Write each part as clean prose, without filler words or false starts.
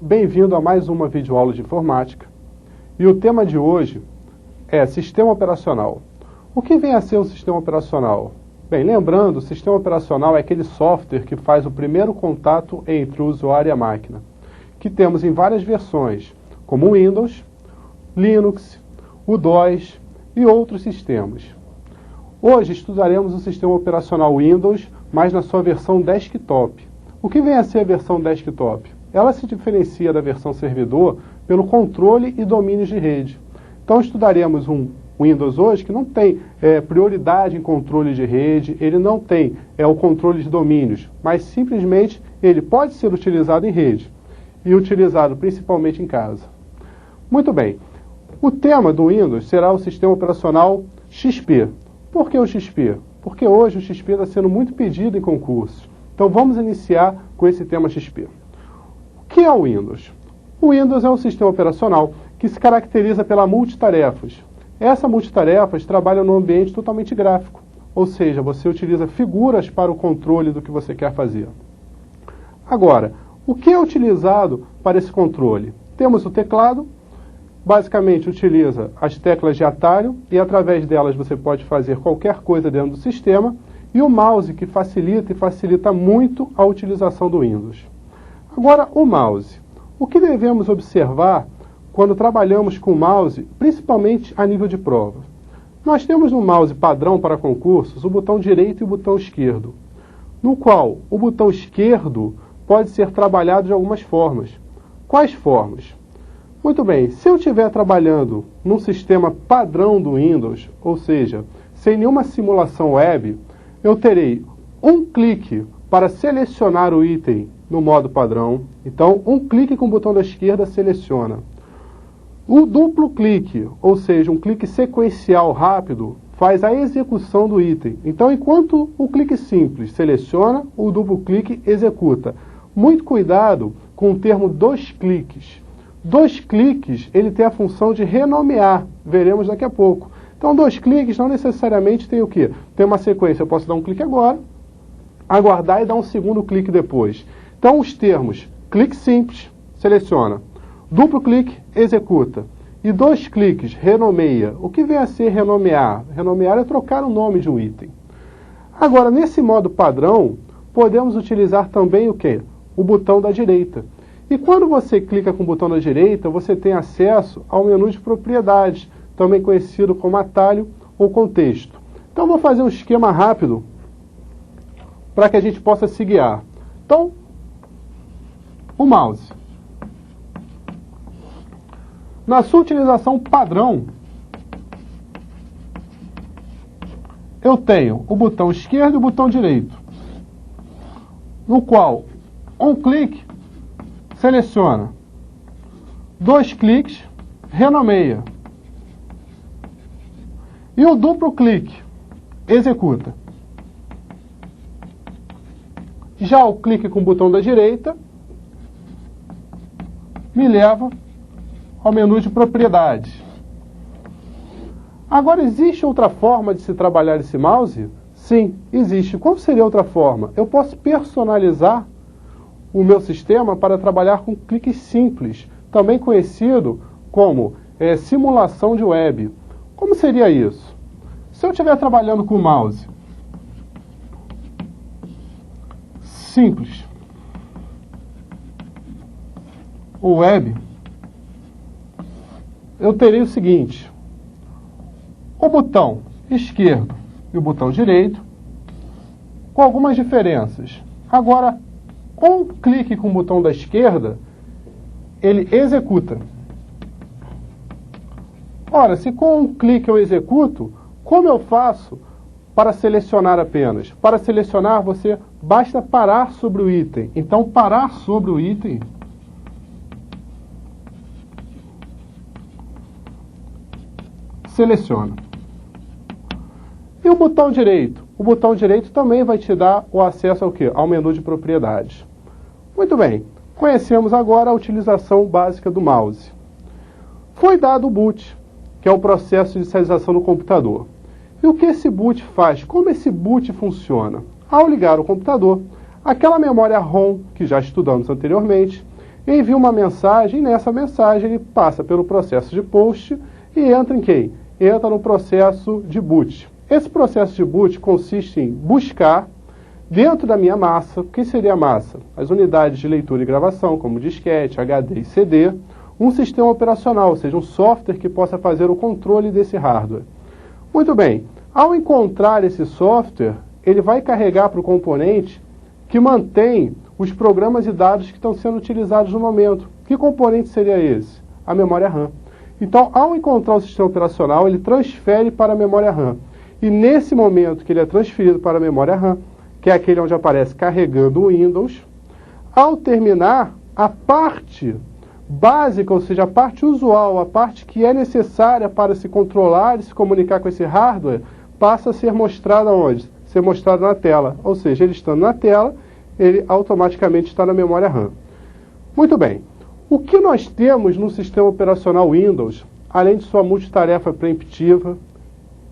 bem-vindo a mais uma videoaula de informática. E o tema de hoje é Sistema Operacional. O que vem a ser um sistema operacional? Bem, lembrando, o sistema operacional é aquele software que faz o primeiro contato entre o usuário e a máquina, que temos em várias versões, como o Windows, Linux, o DOS e outros sistemas. Hoje estudaremos o sistema operacional Windows, mas na sua versão desktop. O que vem a ser a versão desktop? Ela se diferencia da versão servidor pelo controle e domínios de rede. Então estudaremos um Windows hoje que não tem prioridade em controle de rede, ele não tem o controle de domínios, mas simplesmente ele pode ser utilizado em rede e utilizado principalmente em casa. Muito bem, o tema do Windows será o sistema operacional XP. Por que o XP? Porque hoje o XP está sendo muito pedido em concursos. Então vamos iniciar com esse tema XP. O que é o Windows? O Windows é um sistema operacional que se caracteriza pela multitarefas. Essa multitarefas trabalha num ambiente totalmente gráfico, ou seja, você utiliza figuras para o controle do que você quer fazer. Agora, o que é utilizado para esse controle? Temos o teclado, basicamente utiliza as teclas de atalho e através delas você pode fazer qualquer coisa dentro do sistema, e o mouse que facilita muito a utilização do Windows. Agora, o mouse. O que devemos observar quando trabalhamos com o mouse, principalmente a nível de prova? Nós temos no mouse padrão para concursos o botão direito e o botão esquerdo, no qual o botão esquerdo pode ser trabalhado de algumas formas. Quais formas? Muito bem, se eu estiver trabalhando num sistema padrão do Windows, ou seja, sem nenhuma simulação web, eu terei um clique para selecionar o item no modo padrão. Então, um clique com o botão da esquerda seleciona. O duplo clique, ou seja, um clique sequencial rápido, faz a execução do item. Então, enquanto o clique simples seleciona, o duplo clique executa. Muito cuidado com o termo dois cliques. Dois cliques, ele tem a função de renomear, veremos daqui a pouco. Então, dois cliques não necessariamente tem o quê? Tem uma sequência, eu posso dar um clique agora, aguardar e dar um segundo clique depois. Então, os termos clique simples, seleciona, duplo clique, executa, e dois cliques, renomeia. O que vem a ser renomear? Renomear é trocar o nome de um item. Agora, nesse modo padrão, podemos utilizar também o quê? O botão da direita. E quando você clica com o botão da direita, você tem acesso ao menu de propriedades, também conhecido como atalho ou contexto. Então, vou fazer um esquema rápido para que a gente possa se guiar. Então, o mouse. Na sua utilização padrão, eu tenho o botão esquerdo e o botão direito, no qual um clique seleciona, dois cliques renomeia, e o duplo clique executa. Já o clique com o botão da direita me leva ao menu de propriedades. Agora, existe outra forma de se trabalhar esse mouse? Sim, existe. Qual seria outra forma? Eu posso personalizar o meu sistema para trabalhar com cliques simples, também conhecido como simulação de web. Como seria isso? Se eu estiver trabalhando com o mouse simples, o web, eu terei o seguinte: o botão esquerdo e o botão direito, com algumas diferenças. Agora, com um clique com o botão da esquerda, ele executa. Ora, se com um clique eu executo, como eu faço para selecionar apenas? Para selecionar, você basta parar sobre o item. Então, parar sobre o item seleciona. E o botão direito? O botão direito também vai te dar o acesso ao quê? Ao menu de propriedades. Muito bem, conhecemos agora a utilização básica do mouse. Foi dado o boot, que é o processo de inicialização do computador. E o que esse boot faz? Como esse boot funciona? Ao ligar o computador, aquela memória ROM, que já estudamos anteriormente, envia uma mensagem, e nessa mensagem ele passa pelo processo de post e entra em quem? Entra no processo de boot. Esse processo de boot consiste em buscar, dentro da minha massa, o que seria a massa? As unidades de leitura e gravação, como disquete, HD e CD, um sistema operacional, ou seja, um software que possa fazer o controle desse hardware. Muito bem, ao encontrar esse software, ele vai carregar para o componente que mantém os programas e dados que estão sendo utilizados no momento. Que componente seria esse? A memória RAM. Então, ao encontrar o sistema operacional, ele transfere para a memória RAM. E nesse momento que ele é transferido para a memória RAM, que é aquele onde aparece carregando o Windows, ao terminar, a parte básica, ou seja, a parte usual, a parte que é necessária para se controlar e se comunicar com esse hardware, passa a ser mostrada onde? Ser mostrado na tela. Ou seja, ele estando na tela, ele automaticamente está na memória RAM. Muito bem. O que nós temos no sistema operacional Windows, além de sua multitarefa preemptiva?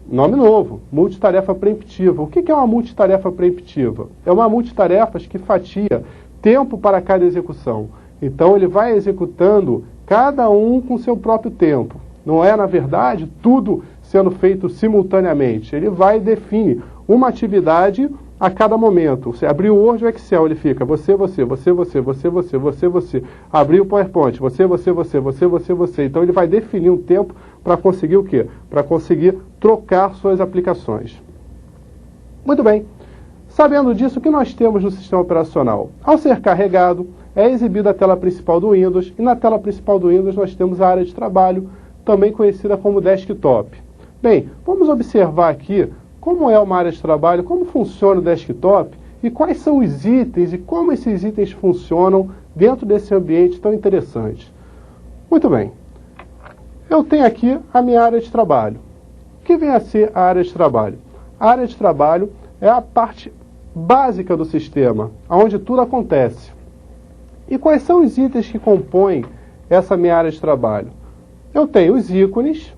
Nome novo, multitarefa preemptiva. O que é uma multitarefa preemptiva? É uma multitarefa que fatia tempo para cada execução. Então ele vai executando cada um com seu próprio tempo. Não é, na verdade, tudo sendo feito simultaneamente. Ele vai e define uma atividade a cada momento. Você abriu o Word ou Excel, ele fica você. Abriu o PowerPoint, você. Então ele vai definir um tempo para conseguir o quê? Para conseguir trocar suas aplicações. Muito bem. Sabendo disso, o que nós temos no sistema operacional? Ao ser carregado, é exibida a tela principal do Windows, e na tela principal do Windows nós temos a área de trabalho, também conhecida como desktop. Bem, vamos observar aqui como é uma área de trabalho, como funciona o desktop e quais são os itens e como esses itens funcionam dentro desse ambiente tão interessante. Muito bem. Eu tenho aqui a minha área de trabalho. O que vem a ser a área de trabalho? A área de trabalho é a parte básica do sistema, onde tudo acontece. E quais são os itens que compõem essa minha área de trabalho? Eu tenho os ícones.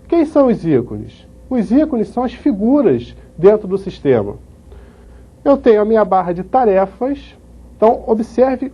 Quem são os ícones? Os ícones são as figuras dentro do sistema. Eu tenho a minha barra de tarefas. Então, observe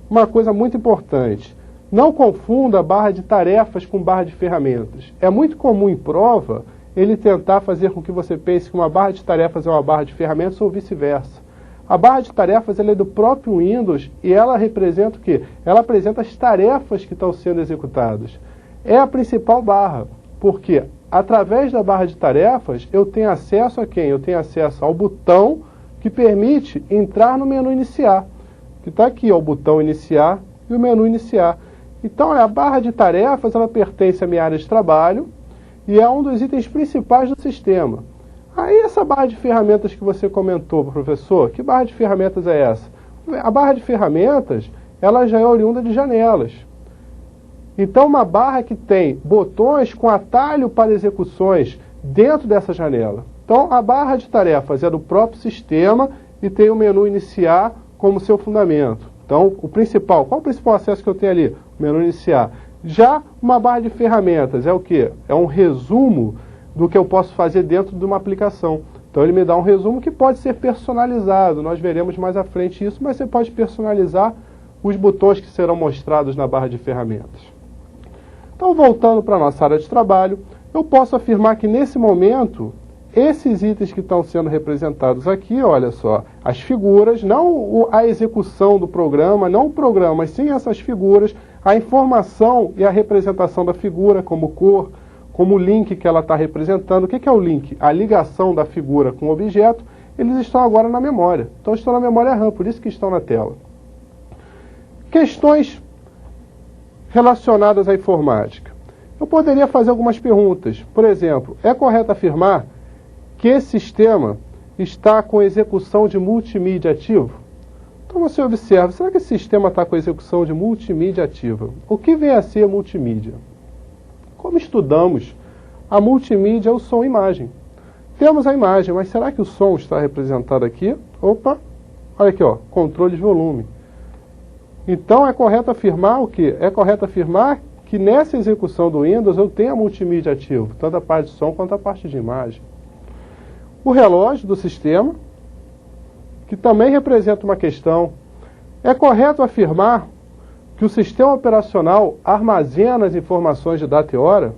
uma coisa muito importante. Não confunda a barra de tarefas com barra de ferramentas. É muito comum em prova ele tentar fazer com que você pense que uma barra de tarefas é uma barra de ferramentas ou vice-versa. A barra de tarefas ela é do próprio Windows e ela representa o quê? Ela apresenta as tarefas que estão sendo executadas. É a principal barra, porque através da barra de tarefas eu tenho acesso a quem? Eu tenho acesso ao botão que permite entrar no menu iniciar. Que está aqui, ó, o botão iniciar e o menu iniciar. Então a barra de tarefas ela pertence à minha área de trabalho e é um dos itens principais do sistema. Aí essa barra de ferramentas que você comentou, professor, que barra de ferramentas é essa? A barra de ferramentas, ela já é oriunda de janelas. Então uma barra que tem botões com atalho para execuções dentro dessa janela. Então a barra de tarefas é do próprio sistema e tem o menu iniciar como seu fundamento. Então qual o principal acesso que eu tenho ali? O menu iniciar. Já uma barra de ferramentas é o quê? É um resumo do que eu posso fazer dentro de uma aplicação. Então ele me dá um resumo que pode ser personalizado. Nós veremos mais à frente isso, mas você pode personalizar os botões que serão mostrados na barra de ferramentas. Então, voltando para a nossa área de trabalho, eu posso afirmar que nesse momento, esses itens que estão sendo representados aqui, olha só, as figuras, não a execução do programa, não o programa, mas sim essas figuras, a informação e a representação da figura como cor, como o link que ela está representando. O que é o link? A ligação da figura com o objeto, eles estão agora na memória. Então estão na memória RAM, por isso que estão na tela. Questões relacionadas à informática. Eu poderia fazer algumas perguntas. Por exemplo, é correto afirmar que esse sistema está com execução de multimídia ativo? Então você observa, será que esse sistema está com execução de multimídia ativa? O que vem a ser multimídia? Como estudamos, a multimídia é o som e imagem. Temos a imagem, mas será que o som está representado aqui? Opa, olha aqui, ó, controle de volume. Então é correto afirmar o quê? É correto afirmar que nessa execução do Windows eu tenho a multimídia ativo, tanto a parte de som quanto a parte de imagem. O relógio do sistema, que também representa uma questão. É correto afirmar que o sistema operacional armazena as informações de data e hora?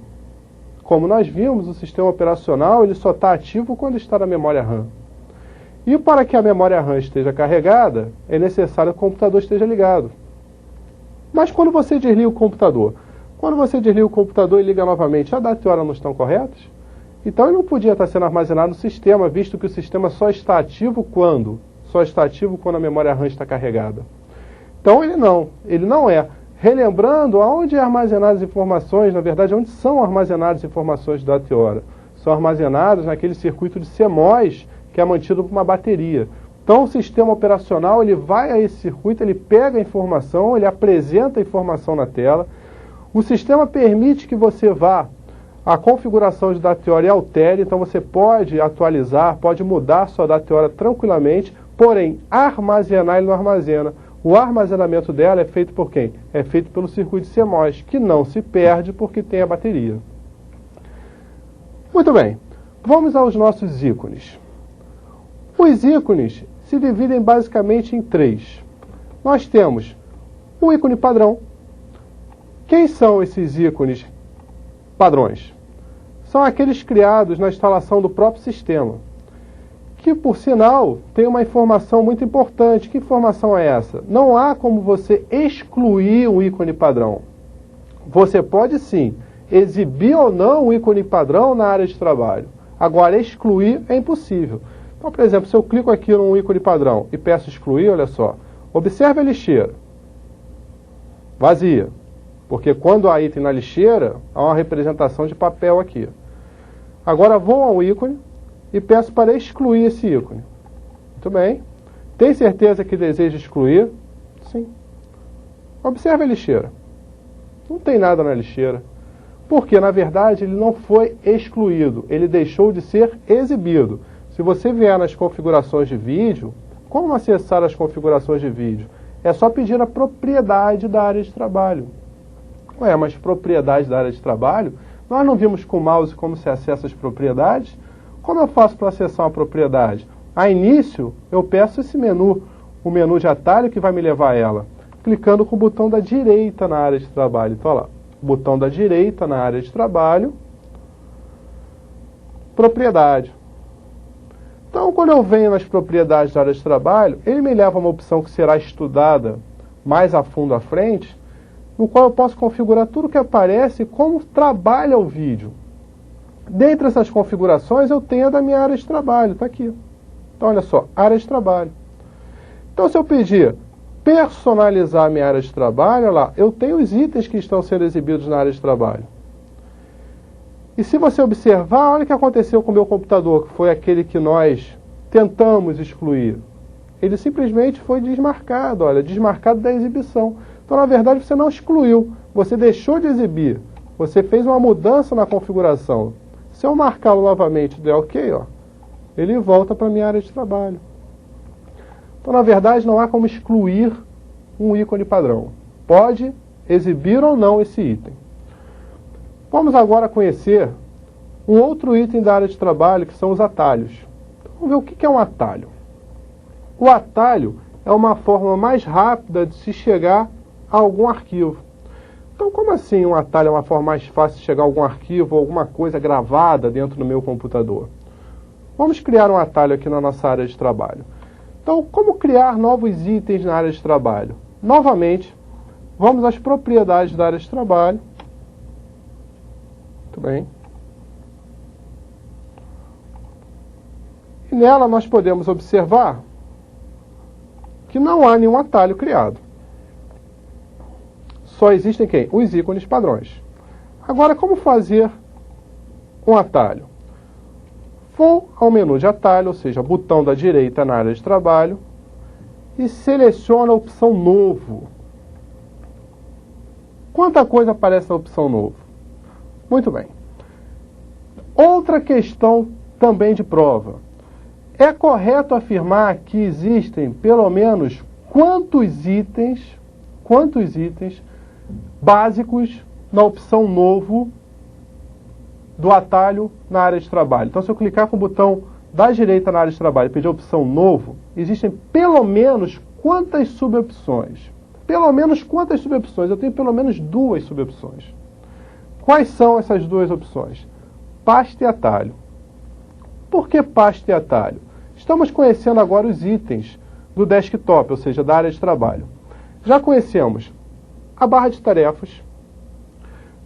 Como nós vimos, o sistema operacional ele só está ativo quando está na memória RAM. E para que a memória RAM esteja carregada, é necessário que o computador esteja ligado. Mas quando você desliga o computador? Quando você desliga o computador e liga novamente, a data e hora não estão corretas? Então ele não podia estar sendo armazenado no sistema, visto que o sistema só está ativo quando? Só está ativo quando a memória RAM está carregada. Então ele não é. Relembrando, aonde é armazenadas as informações, na verdade, onde são armazenadas as informações de data e hora? São armazenadas naquele circuito de CMOS, que é mantido por uma bateria. Então o sistema operacional ele vai a esse circuito, ele pega a informação, ele apresenta a informação na tela. O sistema permite que você vá à configuração de data e hora e altere, então você pode atualizar, pode mudar sua data e hora tranquilamente, porém armazenar ele não armazena. O armazenamento dela é feito por quem? É feito pelo circuito CMOS, que não se perde porque tem a bateria. Muito bem, vamos aos nossos ícones. Os ícones se dividem basicamente em três. Nós temos o ícone padrão. Quem são esses ícones padrões? São aqueles criados na instalação do próprio sistema, que, por sinal, tem uma informação muito importante. Que informação é essa? Não há como você excluir um ícone padrão. Você pode, sim, exibir ou não um ícone padrão na área de trabalho. Agora, excluir é impossível. Então, por exemplo, se eu clico aqui num ícone padrão e peço excluir, olha só, observe a lixeira. Vazia. Porque quando há item na lixeira, há uma representação de papel aqui. Agora vou ao ícone e peço para excluir esse ícone. Muito bem. Tem certeza que deseja excluir? Sim. Observe a lixeira. Não tem nada na lixeira. Porque, na verdade, ele não foi excluído. Ele deixou de ser exibido. Se você vier nas configurações de vídeo, como acessar as configurações de vídeo? É só pedir a propriedade da área de trabalho. Ué, mas propriedade da área de trabalho? Nós não vimos com o mouse como se acessa as propriedades? Como eu faço para acessar uma propriedade? A início, eu peço esse menu, o menu de atalho que vai me levar a ela, clicando com o botão da direita na área de trabalho. Então, olha lá, botão da direita na área de trabalho, propriedade. Então, quando eu venho nas propriedades da área de trabalho, ele me leva a uma opção que será estudada mais a fundo à frente, no qual eu posso configurar tudo que aparece e como trabalha o vídeo. Dentre essas configurações, eu tenho a da minha área de trabalho, está aqui. Então, olha só, área de trabalho. Então, se eu pedir personalizar a minha área de trabalho, olha lá, eu tenho os itens que estão sendo exibidos na área de trabalho. E se você observar, olha o que aconteceu com o meu computador, que foi aquele que nós tentamos excluir. Ele simplesmente foi desmarcado, olha, desmarcado da exibição. Então, na verdade, você não excluiu, você deixou de exibir, você fez uma mudança na configuração. Se eu marcá-lo novamente e der OK, ó, ele volta para a minha área de trabalho. Então, na verdade, não há como excluir um ícone padrão. Pode exibir ou não esse item. Vamos agora conhecer um outro item da área de trabalho, que são os atalhos. Então, vamos ver o que é um atalho. O atalho é uma forma mais rápida de se chegar a algum arquivo. Então, como assim um atalho é uma forma mais fácil de chegar a algum arquivo ou alguma coisa gravada dentro do meu computador? Vamos criar um atalho aqui na nossa área de trabalho. Então, como criar novos itens na área de trabalho? Novamente, vamos às propriedades da área de trabalho. Muito bem. E nela nós podemos observar que não há nenhum atalho criado. Só existem quem? Os ícones padrões. Agora, como fazer um atalho? Vou ao menu de atalho, ou seja, botão da direita na área de trabalho, e seleciono a opção Novo. Quanta coisa aparece na opção Novo? Muito bem. Outra questão também de prova. É correto afirmar que existem pelo menos quantos itens básicos na opção Novo do atalho na área de trabalho? Então, se eu clicar com o botão da direita na área de trabalho e pedir a opção Novo, existem pelo menos quantas subopções? Pelo menos quantas subopções? Eu tenho pelo menos 2 subopções. Quais são essas 2 opções? Pasta e atalho. Por que pasta e atalho? Estamos conhecendo agora os itens do desktop, ou seja, da área de trabalho. Já conhecemos a barra de tarefas,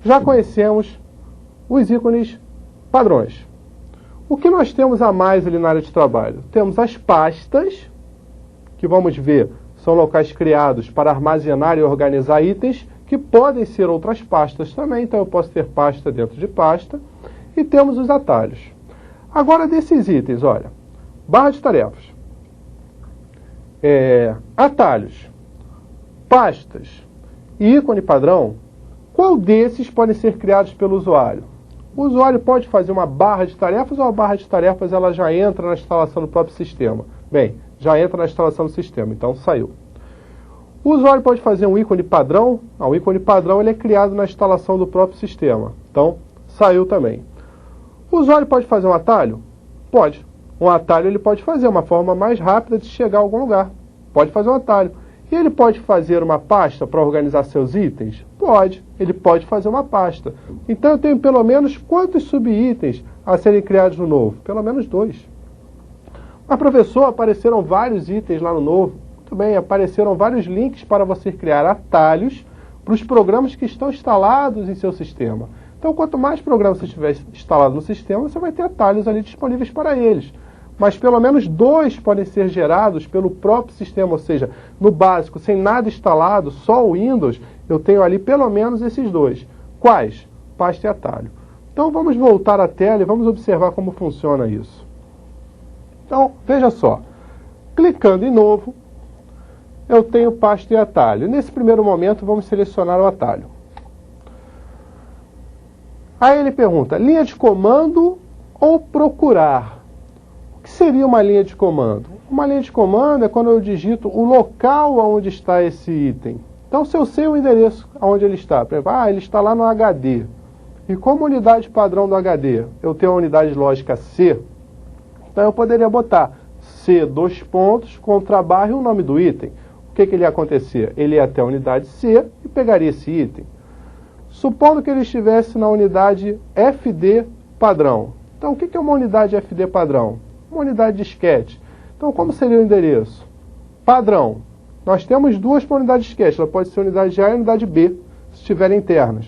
já conhecemos os ícones padrões. O que nós temos a mais ali na área de trabalho? Temos as pastas, que vamos ver, são locais criados para armazenar e organizar itens, que podem ser outras pastas também, então eu posso ter pasta dentro de pasta, e temos os atalhos. Agora desses itens, olha, barra de tarefas, atalhos, pastas e ícone padrão, qual desses podem ser criados pelo usuário? O usuário pode fazer uma barra de tarefas ou a barra de tarefas ela já entra na instalação do próprio sistema? Bem, já entra na instalação do sistema, então saiu. O usuário pode fazer um ícone padrão? O ícone padrão ele é criado na instalação do próprio sistema, então saiu também. O usuário pode fazer um atalho? Pode. Um atalho ele pode fazer, uma forma mais rápida de chegar a algum lugar. Pode fazer um atalho. E ele pode fazer uma pasta para organizar seus itens? Pode. Ele pode fazer uma pasta. Então eu tenho pelo menos quantos subitens a serem criados no novo? Pelo menos 2. Mas professor, apareceram vários itens lá no novo. Muito bem, apareceram vários links para você criar atalhos para os programas que estão instalados em seu sistema. Então, quanto mais programas você tiver instalado no sistema, você vai ter atalhos ali disponíveis para eles. Mas pelo menos 2 podem ser gerados pelo próprio sistema, ou seja, no básico, sem nada instalado, só o Windows, eu tenho ali pelo menos esses 2. Quais? Pasta e atalho. Então vamos voltar à tela e vamos observar como funciona isso. Então, veja só, clicando em novo, eu tenho pasta e atalho. Nesse primeiro momento, vamos selecionar o atalho. Aí ele pergunta, linha de comando ou procurar? O que seria uma linha de comando? Uma linha de comando é quando eu digito o local onde está esse item. Então, se eu sei o endereço onde ele está, por exemplo, ele está lá no HD. E como unidade padrão do HD, eu tenho a unidade lógica C, então eu poderia botar C, contra barra e o nome do item. O que ele ia acontecer? Ele ia até a unidade C e pegaria esse item. Supondo que ele estivesse na unidade FD padrão. Então, o que é uma unidade FD padrão? Uma unidade disquete. Então, como seria o endereço? Padrão. Nós temos 2 para unidade disquete. Ela pode ser unidade A e unidade B, se estiverem internas.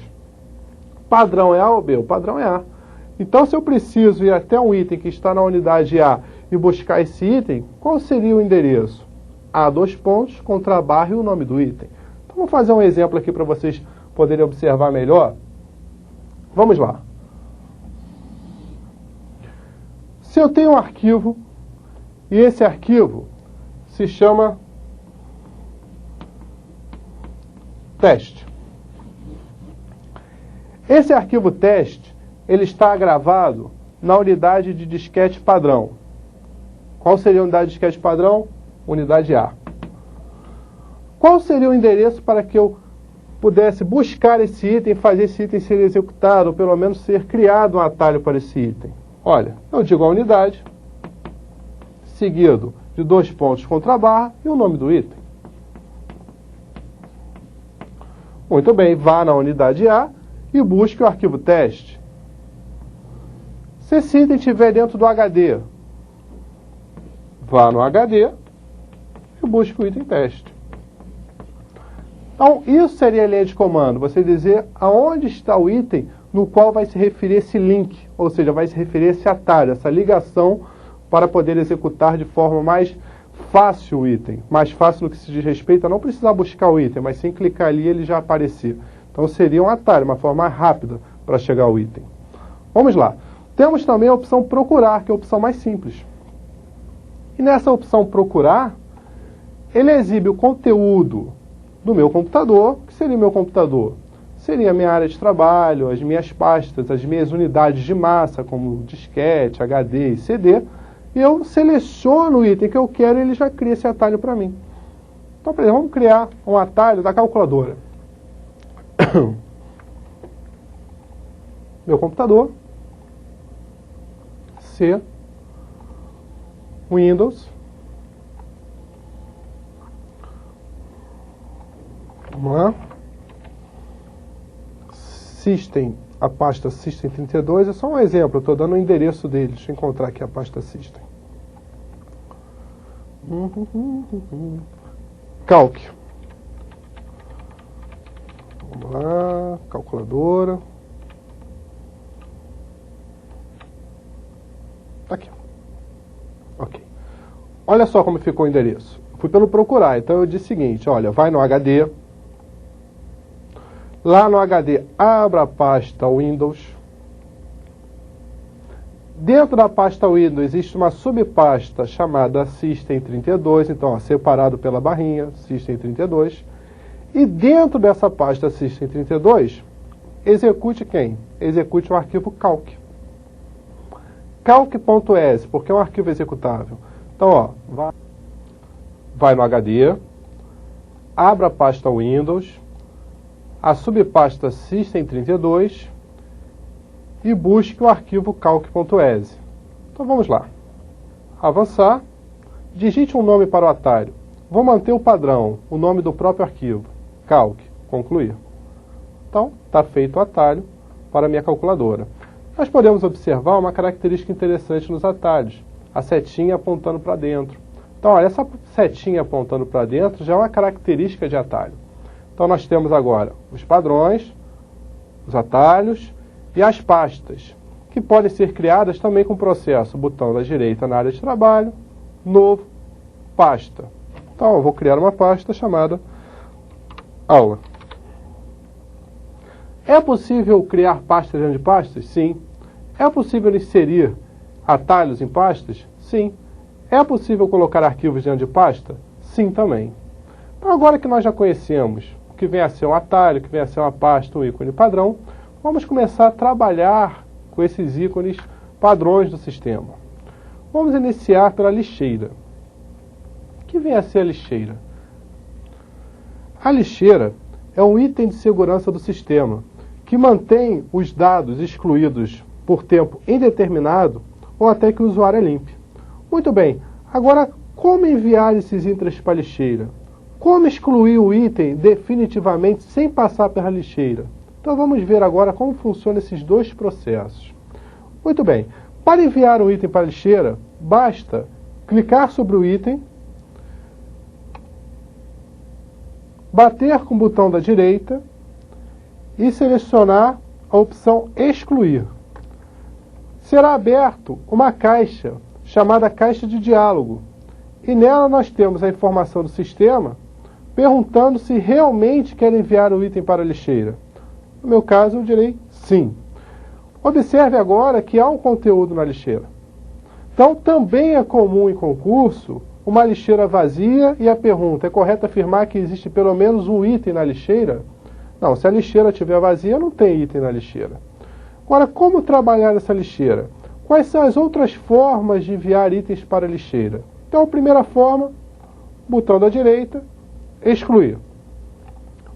Padrão é A ou B? O padrão é A. Então, se eu preciso ir até um item que está na unidade A e buscar esse item, qual seria o endereço? A, contra barra e o nome do item. Então, vou fazer um exemplo aqui para vocês poderem observar melhor. Vamos lá. Se eu tenho um arquivo, e esse arquivo se chama teste. Esse arquivo teste, ele está gravado na unidade de disquete padrão. Qual seria a unidade de disquete padrão? Unidade A. Qual seria o endereço para que eu pudesse buscar esse item, fazer esse item ser executado, ou pelo menos ser criado um atalho para esse item? Olha, eu digo a unidade, seguido de 2 contra barra e o nome do item. Muito bem, vá na unidade A e busque o arquivo teste. Se esse item estiver dentro do HD, vá no HD e busque o item teste. Então, isso seria a linha de comando, você dizer aonde está o item no qual vai se referir esse link, ou seja, vai se referir esse atalho, essa ligação para poder executar de forma mais fácil o item. Mais fácil no que se diz respeito a não precisar buscar o item, mas sim clicar ali e ele já aparecer. Então seria um atalho, uma forma mais rápida para chegar ao item. Vamos lá. Temos também a opção procurar, que é a opção mais simples. E nessa opção procurar, ele exibe o conteúdo do meu computador. O que seria o meu computador? Seria a minha área de trabalho, as minhas pastas, as minhas unidades de massa, como disquete, HD e CD. E eu seleciono o item que eu quero e ele já cria esse atalho para mim. Então, por exemplo, vamos criar um atalho da calculadora. Meu computador, C, Windows, Vamos lá. System, a pasta System32 é só um exemplo, eu estou dando o endereço dele. Deixa eu encontrar aqui a pasta System. Calc. Vamos lá, calculadora. Tá aqui. Ok. Olha só como ficou o endereço. Fui pelo procurar, então eu disse o seguinte, olha, vai no HD. Lá no HD, abra a pasta Windows. Dentro da pasta Windows existe uma subpasta chamada System32, então ó, separado pela barrinha, System32. E dentro dessa pasta System32, execute quem? Execute o arquivo calc. Calc.exe, porque é um arquivo executável. Então, ó, vai no HD, abra a pasta Windows, a subpasta System32 e busque o arquivo calc.exe. Então vamos lá. Avançar, digite um nome para o atalho. Vou manter o padrão, o nome do próprio arquivo. Calc, concluir. Então, está feito o atalho para a minha calculadora. Nós podemos observar uma característica interessante nos atalhos. A setinha apontando para dentro. Então, olha, essa setinha apontando para dentro já é uma característica de atalho. Então, nós temos agora os padrões, os atalhos e as pastas, que podem ser criadas também com o processo botão da direita na área de trabalho, novo, pasta. Então, eu vou criar uma pasta chamada aula. É possível criar pastas dentro de pastas? Sim. É possível inserir atalhos em pastas? Sim. É possível colocar arquivos dentro de pasta? Sim, também. Então, agora que nós já conhecemos o que vem a ser um atalho, o que vem a ser uma pasta, um ícone padrão, vamos começar a trabalhar com esses ícones padrões do sistema. Vamos iniciar pela lixeira. O que vem a ser a lixeira? A lixeira é um item de segurança do sistema que mantém os dados excluídos por tempo indeterminado ou até que o usuário é limpe. Muito bem, agora como enviar esses itens para a lixeira? Como excluir o item definitivamente sem passar pela lixeira? Então vamos ver agora como funcionam esses dois processos. Muito bem, para enviar um item para a lixeira, basta clicar sobre o item, bater com o botão da direita e selecionar a opção excluir. Será aberto uma caixa chamada caixa de diálogo e nela nós temos a informação do sistema perguntando se realmente quer enviar o item para a lixeira. No meu caso eu direi sim. Observe agora que há um conteúdo na lixeira. Então também é comum em concurso uma lixeira vazia e a pergunta, é correto afirmar que existe pelo menos um item na lixeira? Não, se a lixeira estiver vazia, não tem item na lixeira. Agora, como trabalhar essa lixeira? Quais são as outras formas de enviar itens para a lixeira? Então, a primeira forma, botão da direita, excluir.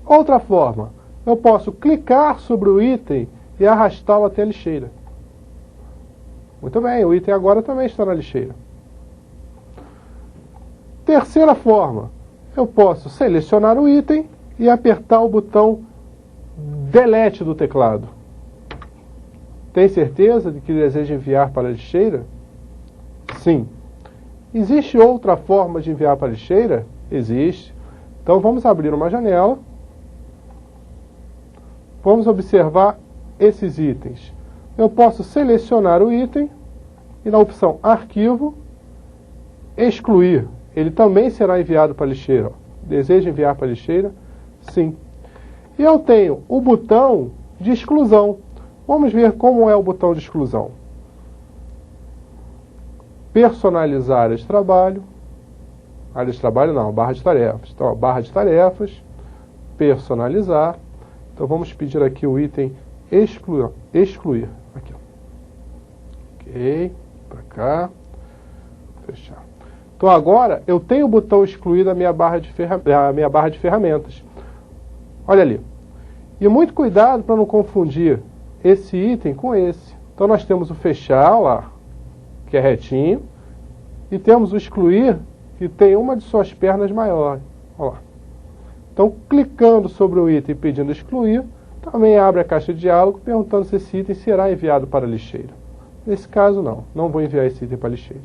Outra forma, eu posso clicar sobre o item e arrastá-lo até a lixeira. Muito bem, o item agora também está na lixeira. Terceira forma, eu posso selecionar o item e apertar o botão Delete do teclado. Tem certeza de que deseja enviar para a lixeira? Sim. Existe outra forma de enviar para a lixeira? Existe. Então vamos abrir uma janela. Vamos observar esses itens. Eu posso selecionar o item e na opção Arquivo, excluir. Ele também será enviado para a lixeira. Deseja enviar para a lixeira? Sim. E eu tenho o botão de exclusão. Vamos ver como é o botão de exclusão. Personalizar área de trabalho. Área de trabalho não, barra de tarefas. Então, barra de tarefas, personalizar. Então, vamos pedir aqui o item excluir. Aqui. Ok, para cá. Fechar. Então, agora, eu tenho o botão excluir da minha barra de ferramentas. Olha ali. E muito cuidado para não confundir esse item com esse. Então nós temos o fechar, olha lá, que é retinho, e temos o excluir, que tem uma de suas pernas maior. Olha lá. Então, clicando sobre o item pedindo excluir, também abre a caixa de diálogo perguntando se esse item será enviado para a lixeira. Nesse caso, não vou enviar esse item para a lixeira.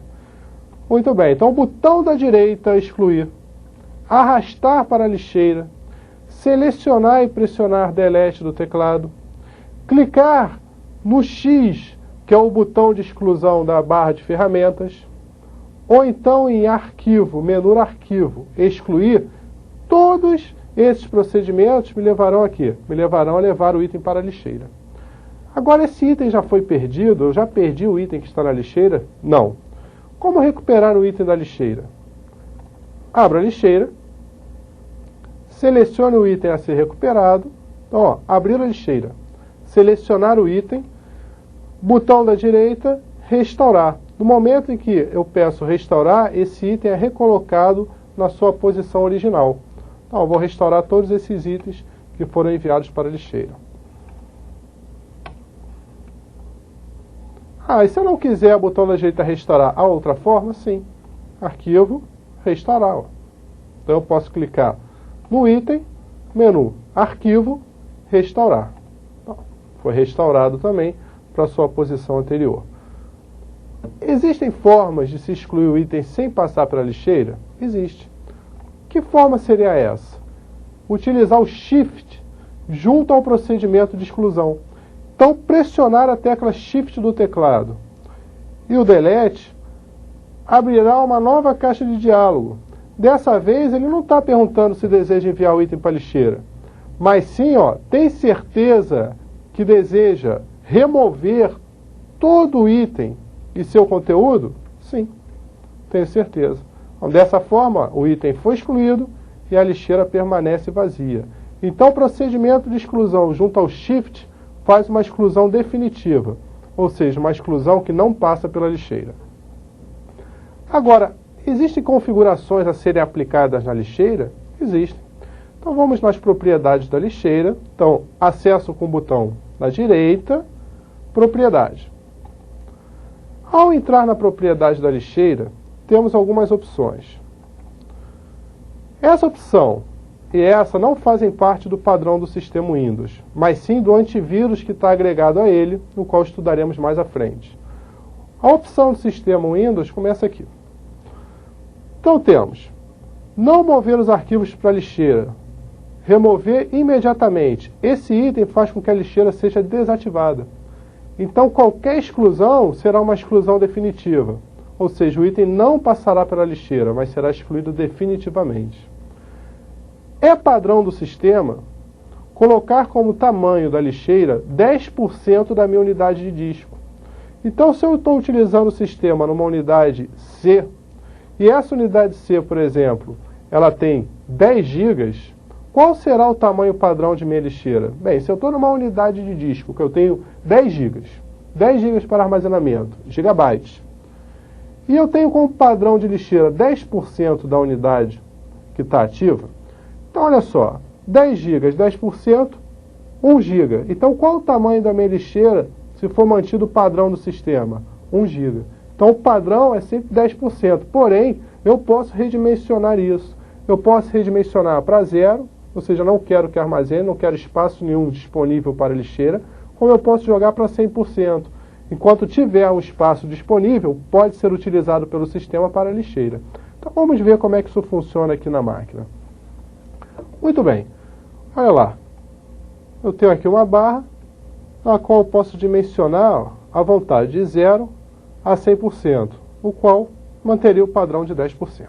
Muito bem, então o botão da direita excluir, arrastar para a lixeira, selecionar e pressionar delete do teclado, clicar no X, que é o botão de exclusão da barra de ferramentas, ou então em arquivo, menu arquivo, excluir, todos esses procedimentos me levarão aqui, me levarão a levar o item para a lixeira. Agora, esse item já foi perdido, eu já perdi o item que está na lixeira? Não. Como recuperar o item da lixeira? Abra a lixeira, selecione o item a ser recuperado, então, abrir a lixeira, selecionar o item, botão da direita, restaurar. No momento em que eu peço restaurar, esse item é recolocado na sua posição original. Então, eu vou restaurar todos esses itens que foram enviados para a lixeira. E se eu não quiser o botão da direita restaurar a outra forma, sim. Arquivo, restaurar. Então eu posso clicar no item, menu, arquivo, restaurar. Então, foi restaurado também para a sua posição anterior. Existem formas de se excluir o item sem passar pela lixeira? Existe. Que forma seria essa? Utilizar o Shift junto ao procedimento de exclusão. Então, pressionar a tecla Shift do teclado e o Delete abrirá uma nova caixa de diálogo. Dessa vez, ele não está perguntando se deseja enviar o item para a lixeira, mas sim, tem certeza que deseja remover todo o item e seu conteúdo? Sim, tenho certeza. Então, dessa forma, o item foi excluído e a lixeira permanece vazia. Então, o procedimento de exclusão junto ao Shift faz uma exclusão definitiva, ou seja, uma exclusão que não passa pela lixeira. Agora, existem configurações a serem aplicadas na lixeira? Existem. Então vamos nas propriedades da lixeira. Então, acesso com o botão na direita, propriedade. Ao entrar na propriedade da lixeira, temos algumas opções. Essa opção e essa não fazem parte do padrão do sistema Windows, mas sim do antivírus que está agregado a ele, no qual estudaremos mais à frente. A opção do sistema Windows começa aqui. Então temos, não mover os arquivos para a lixeira, remover imediatamente. Esse item faz com que a lixeira seja desativada. Então qualquer exclusão será uma exclusão definitiva, ou seja, o item não passará pela lixeira, mas será excluído definitivamente. É padrão do sistema colocar como tamanho da lixeira 10% da minha unidade de disco. Então, se eu estou utilizando o sistema numa unidade C, e essa unidade C, por exemplo, ela tem 10 GB, qual será o tamanho padrão de minha lixeira? Bem, se eu estou numa unidade de disco, que eu tenho 10 GB, 10 GB para armazenamento, gigabytes, e eu tenho como padrão de lixeira 10% da unidade que está ativa, então, olha só, 10 GB, 10%, 1 GB. Então, qual o tamanho da minha lixeira se for mantido o padrão do sistema? 1 GB. Então, o padrão é sempre 10%. Porém, eu posso redimensionar isso. Eu posso redimensionar para 0, ou seja, não quero que armazene, não quero espaço nenhum disponível para a lixeira, como eu posso jogar para 100%. Enquanto tiver um espaço disponível, pode ser utilizado pelo sistema para a lixeira. Então, vamos ver como é que isso funciona aqui na máquina. Muito bem, olha lá, eu tenho aqui uma barra na qual eu posso dimensionar à vontade de 0 a 100%, o qual manteria o padrão de 10%.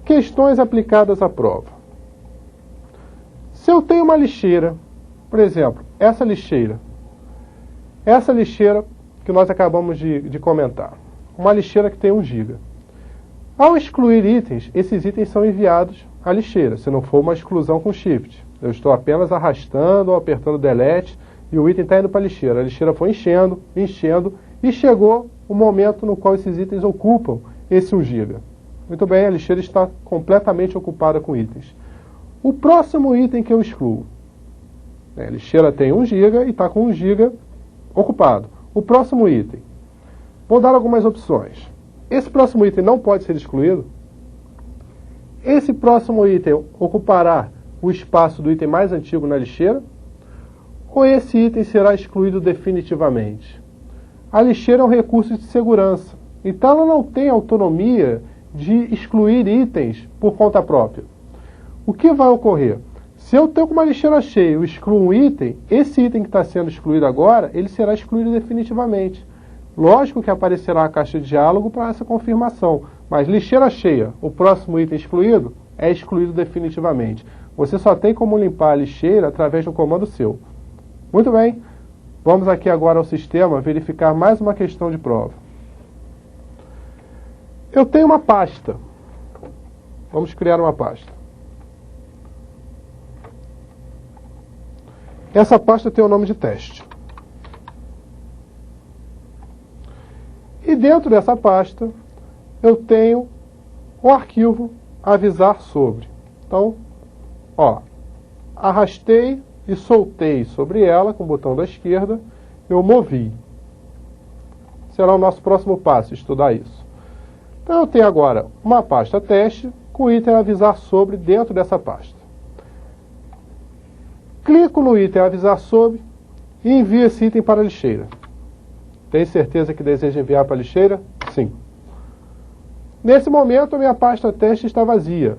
Questões aplicadas à prova. Se eu tenho uma lixeira, por exemplo, essa lixeira que nós acabamos de comentar, uma lixeira que tem 1 GB. Ao excluir itens, esses itens são enviados à lixeira, se não for uma exclusão com Shift. Eu estou apenas arrastando ou apertando Delete e o item está indo para a lixeira. A lixeira foi enchendo e chegou o momento no qual esses itens ocupam esse 1 GB. Muito bem, a lixeira está completamente ocupada com itens. O próximo item que eu excluo. A lixeira tem 1 GB e está com 1 GB ocupado. O próximo item. Vou dar algumas opções. Esse próximo item não pode ser excluído? esse próximo item ocupará o espaço do item mais antigo na lixeira? Ou esse item será excluído definitivamente? A lixeira é um recurso de segurança, então ela não tem autonomia de excluir itens por conta própria. O que vai ocorrer? Se eu tenho uma lixeira cheia e eu excluo um item, esse item que está sendo excluído agora, ele será excluído definitivamente. Lógico que aparecerá uma caixa de diálogo para essa confirmação, mas lixeira cheia, o próximo item excluído, é excluído definitivamente. Você só tem como limpar a lixeira através de um comando seu. Muito bem, vamos aqui agora ao sistema verificar mais uma questão de prova. Eu tenho uma pasta. Vamos criar uma pasta. Essa pasta tem o nome de teste. E dentro dessa pasta, eu tenho o arquivo avisar sobre. Então, arrastei e soltei sobre ela com o botão da esquerda, eu movi. Será o nosso próximo passo, estudar isso. Então eu tenho agora uma pasta teste com o item avisar sobre dentro dessa pasta. Clico no item avisar sobre e envio esse item para a lixeira. Tem certeza que deseja enviar para a lixeira? Sim. Nesse momento a minha pasta teste está vazia.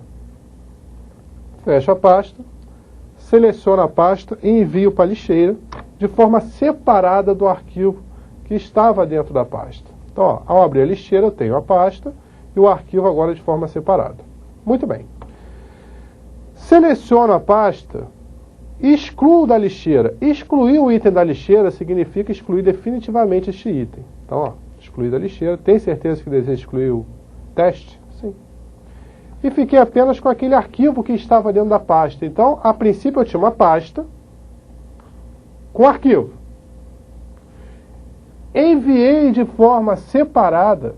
Fecho a pasta, seleciono a pasta e envio para a lixeira de forma separada do arquivo que estava dentro da pasta. Então, ao abrir a lixeira, eu tenho a pasta e o arquivo agora de forma separada. Muito bem. Seleciono a pasta e excluo da lixeira. Excluir o item da lixeira significa excluir definitivamente este item. Então, excluir da lixeira. Tem certeza que deseja excluir o teste? Sim. E fiquei apenas com aquele arquivo que estava dentro da pasta. Então, a princípio eu tinha uma pasta com arquivo. Enviei de forma separada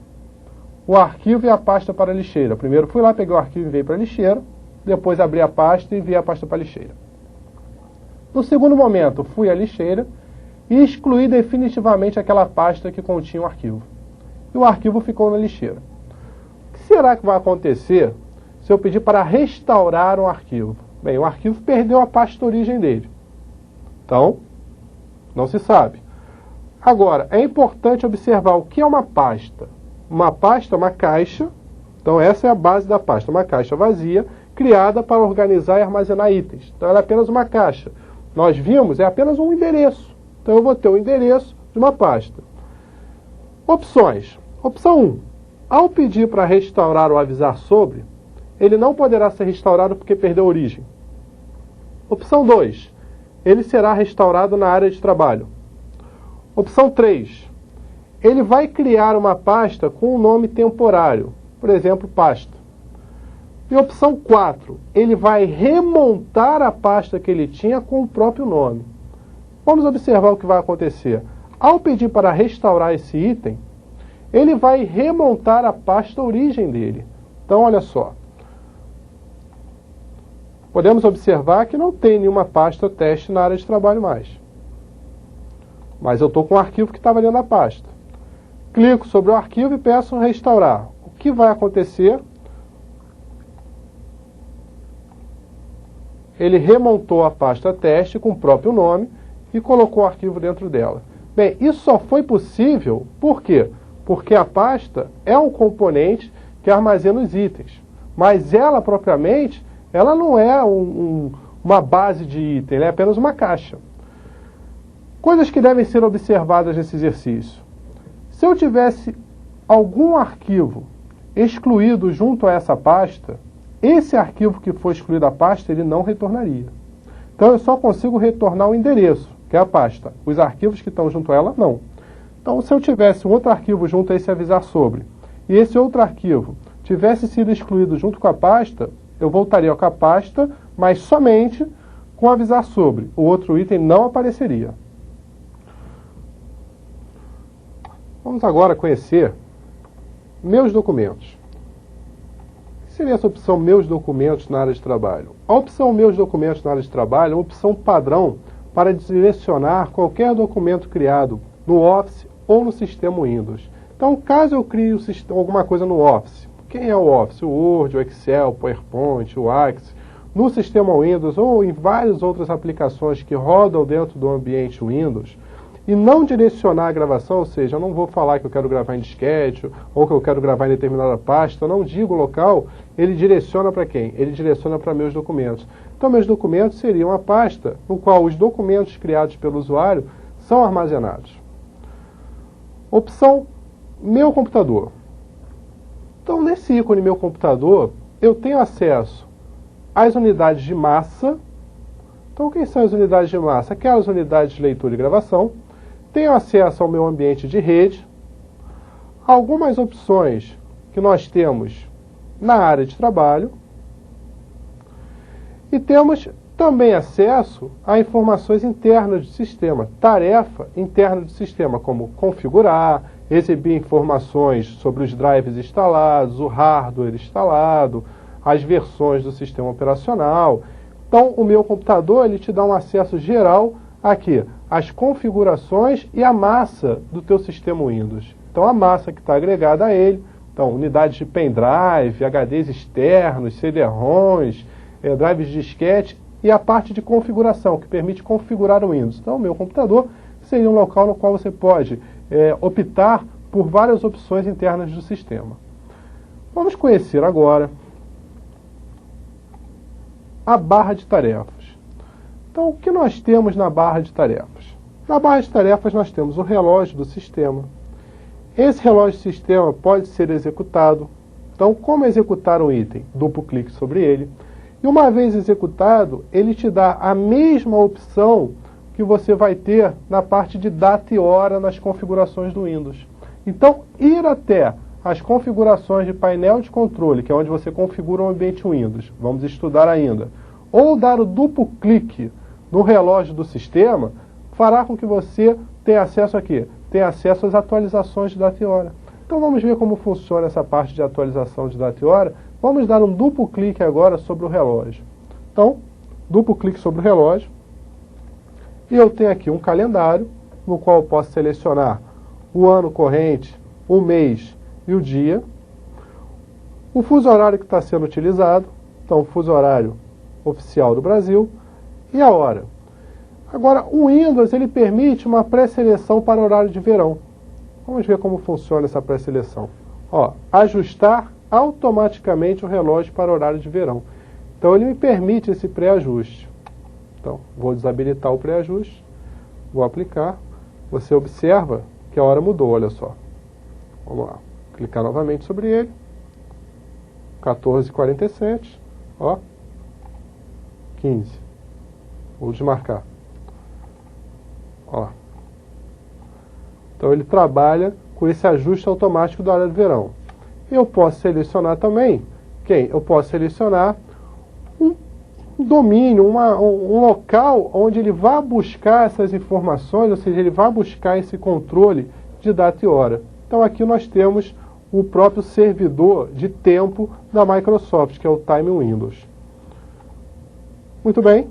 o arquivo e a pasta para a lixeira. Primeiro fui lá, peguei o arquivo e enviei para a lixeira. Depois abri a pasta e enviei a pasta para a lixeira. No segundo momento, fui à lixeira e excluí definitivamente aquela pasta que continha o arquivo. E o arquivo ficou na lixeira. O que será que vai acontecer se eu pedir para restaurar um arquivo? Bem, o arquivo perdeu a pasta origem dele. Então, não se sabe. Agora, é importante observar o que é uma pasta. Uma pasta é uma caixa. Então, essa é a base da pasta. Uma caixa vazia, criada para organizar e armazenar itens. Então, ela é apenas uma caixa. Nós vimos, é apenas um endereço. Então, eu vou ter o endereço de uma pasta. Opções. Opção 1. Ao pedir para restaurar ou avisar sobre, ele não poderá ser restaurado porque perdeu a origem. Opção 2. Ele será restaurado na área de trabalho. Opção 3. Ele vai criar uma pasta com um nome temporário. Por exemplo, pasta. E opção 4. Ele vai remontar a pasta que ele tinha com o próprio nome. Vamos observar o que vai acontecer. Ao pedir para restaurar esse item, ele vai remontar a pasta origem dele. Então, olha só. Podemos observar que não tem nenhuma pasta teste na área de trabalho mais. Mas eu estou com o arquivo que estava dentro da pasta. Clico sobre o arquivo e peço restaurar. O que vai acontecer? Ele remontou a pasta teste com o próprio nome e colocou o arquivo dentro dela. Bem, isso só foi possível, por quê? Porque a pasta é um componente que armazena os itens. Mas ela, propriamente, ela não é uma base de item, ela é apenas uma caixa. Coisas que devem ser observadas nesse exercício. Se eu tivesse algum arquivo excluído junto a essa pasta, esse arquivo que foi excluído da pasta, ele não retornaria. Então eu só consigo retornar o endereço, que é a pasta. Os arquivos que estão junto a ela, não. Então se eu tivesse um outro arquivo junto a esse avisar sobre, e esse outro arquivo tivesse sido excluído junto com a pasta, eu voltaria com a pasta, mas somente com avisar sobre. O outro item não apareceria. Vamos agora conhecer meus documentos. O que seria essa opção meus documentos na área de trabalho? A opção meus documentos na área de trabalho é uma opção padrão para direcionar qualquer documento criado no Office ou no sistema Windows. Então, caso eu crie alguma coisa no Office, Quem é o Office? O Word, o Excel, o PowerPoint, o Access. No sistema Windows ou em várias outras aplicações que rodam dentro do ambiente Windows, e não direcionar a gravação, ou seja, eu não vou falar que eu quero gravar em disquete ou que eu quero gravar em determinada pasta, eu não digo o local, ele direciona para quem? Ele direciona para meus documentos. Então, meus documentos seriam uma pasta no qual os documentos criados pelo usuário são armazenados. Opção, meu computador. Então, nesse ícone meu computador, eu tenho acesso às unidades de massa. Então, quem são as unidades de massa? Aquelas unidades de leitura e gravação. Tenho acesso ao meu ambiente de rede, algumas opções que nós temos na área de trabalho e temos também acesso a informações internas do sistema, tarefa interna do sistema, como configurar, exibir informações sobre os drives instalados, o hardware instalado, as versões do sistema operacional. Então, o meu computador ele te dá um acesso geral aqui, as configurações e a massa do teu sistema Windows. Então, a massa que está agregada a ele, então, unidades de pendrive, HDs externos, CD-ROMs, drives de disquete e a parte de configuração, que permite configurar o Windows. Então, o meu computador seria um local no qual você pode optar por várias opções internas do sistema. Vamos conhecer agora a barra de tarefas. Então, o que nós temos na barra de tarefas? Na barra de tarefas nós temos o relógio do sistema. Esse relógio do sistema pode ser executado. Então, como executar um item? Duplo clique sobre ele. E uma vez executado, ele te dá a mesma opção que você vai ter na parte de data e hora nas configurações do Windows. Então, ir até as configurações de painel de controle, que é onde você configura o ambiente Windows, vamos estudar ainda, ou dar o duplo clique no relógio do sistema, fará com que você tenha acesso aqui, tenha acesso às atualizações de data e hora. Então vamos ver como funciona essa parte de atualização de data e hora. Vamos dar um duplo clique agora sobre o relógio. Então, duplo clique sobre o relógio, e eu tenho aqui um calendário, no qual eu posso selecionar o ano corrente, o mês e o dia, o fuso horário que está sendo utilizado, então o fuso horário oficial do Brasil, e a hora. Agora, o Windows ele permite uma pré-seleção para o horário de verão. Vamos ver como funciona essa pré-seleção. Ajustar automaticamente o relógio para o horário de verão. Então, ele me permite esse pré-ajuste. Então, vou desabilitar o pré-ajuste, vou aplicar. Você observa que a hora mudou, olha só. Vamos lá. Clicar novamente sobre ele. 14h47. 15. Vou desmarcar. Então ele trabalha com esse ajuste automático da hora de verão. Eu posso selecionar também, eu posso selecionar um domínio, um local onde ele vai buscar essas informações, ou seja, ele vai buscar esse controle de data e hora. Então aqui nós temos o próprio servidor de tempo da Microsoft, que é o Time Windows. Muito bem.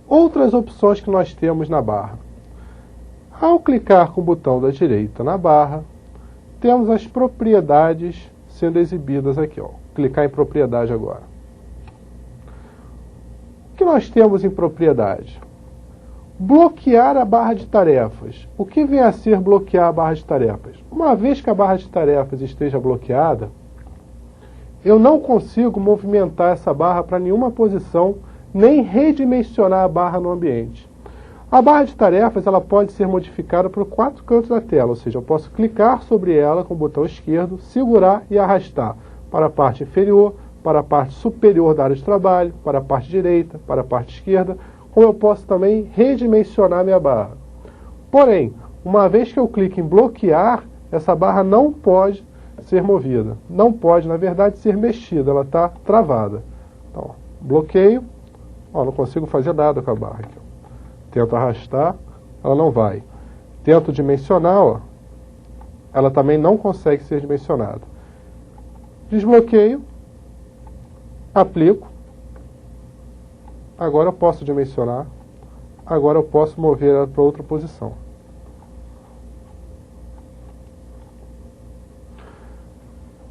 Outras opções que nós temos na barra. Ao clicar com o botão da direita na barra, temos as propriedades sendo exibidas aqui. Clicar em propriedade agora. O que nós temos em propriedade? Bloquear a barra de tarefas. O que vem a ser bloquear a barra de tarefas? Uma vez que a barra de tarefas esteja bloqueada, eu não consigo movimentar essa barra para nenhuma posição, nem redimensionar a barra no ambiente. A barra de tarefas ela pode ser modificada por 4 cantos da tela, ou seja, eu posso clicar sobre ela com o botão esquerdo, segurar e arrastar para a parte inferior, para a parte superior da área de trabalho, para a parte direita, para a parte esquerda, como eu posso também redimensionar minha barra. Porém, uma vez que eu clique em bloquear, essa barra não pode ser movida. Não pode, na verdade, ser mexida, ela está travada. Então, bloqueio, não consigo fazer nada com a barra aqui. Tento arrastar, ela não vai. Tento dimensionar, ela também não consegue ser dimensionada. Desbloqueio, aplico. Agora eu posso dimensionar. Agora eu posso mover ela para outra posição.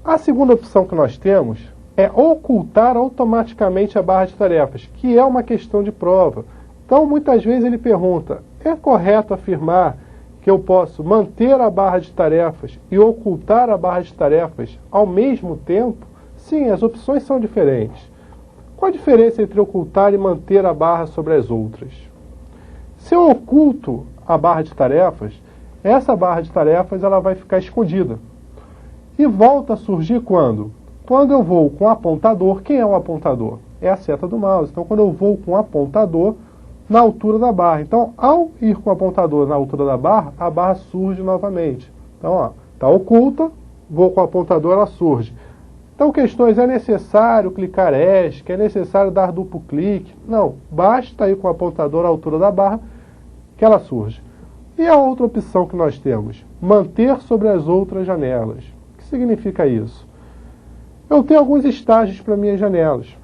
A segunda opção que nós temos é ocultar automaticamente a barra de tarefas, que é uma questão de prova. Então, muitas vezes ele pergunta, é correto afirmar que eu posso manter a barra de tarefas e ocultar a barra de tarefas ao mesmo tempo? Sim, as opções são diferentes. Qual a diferença entre ocultar e manter a barra sobre as outras? Se eu oculto a barra de tarefas, essa barra de tarefas ela vai ficar escondida. E volta a surgir quando? Quando eu vou com o apontador. Quem é o apontador? É a seta do mouse. Então, quando eu vou com o apontador na altura da barra. Então, ao ir com o apontador na altura da barra, a barra surge novamente. Então, está oculta, vou com o apontador, ela surge. Então, questões, é necessário clicar ESC, é necessário dar duplo clique? Não, basta ir com o apontador à altura da barra que ela surge. E a outra opção que nós temos? Manter sobre as outras janelas. O que significa isso? Eu tenho alguns estágios para minhas janelas.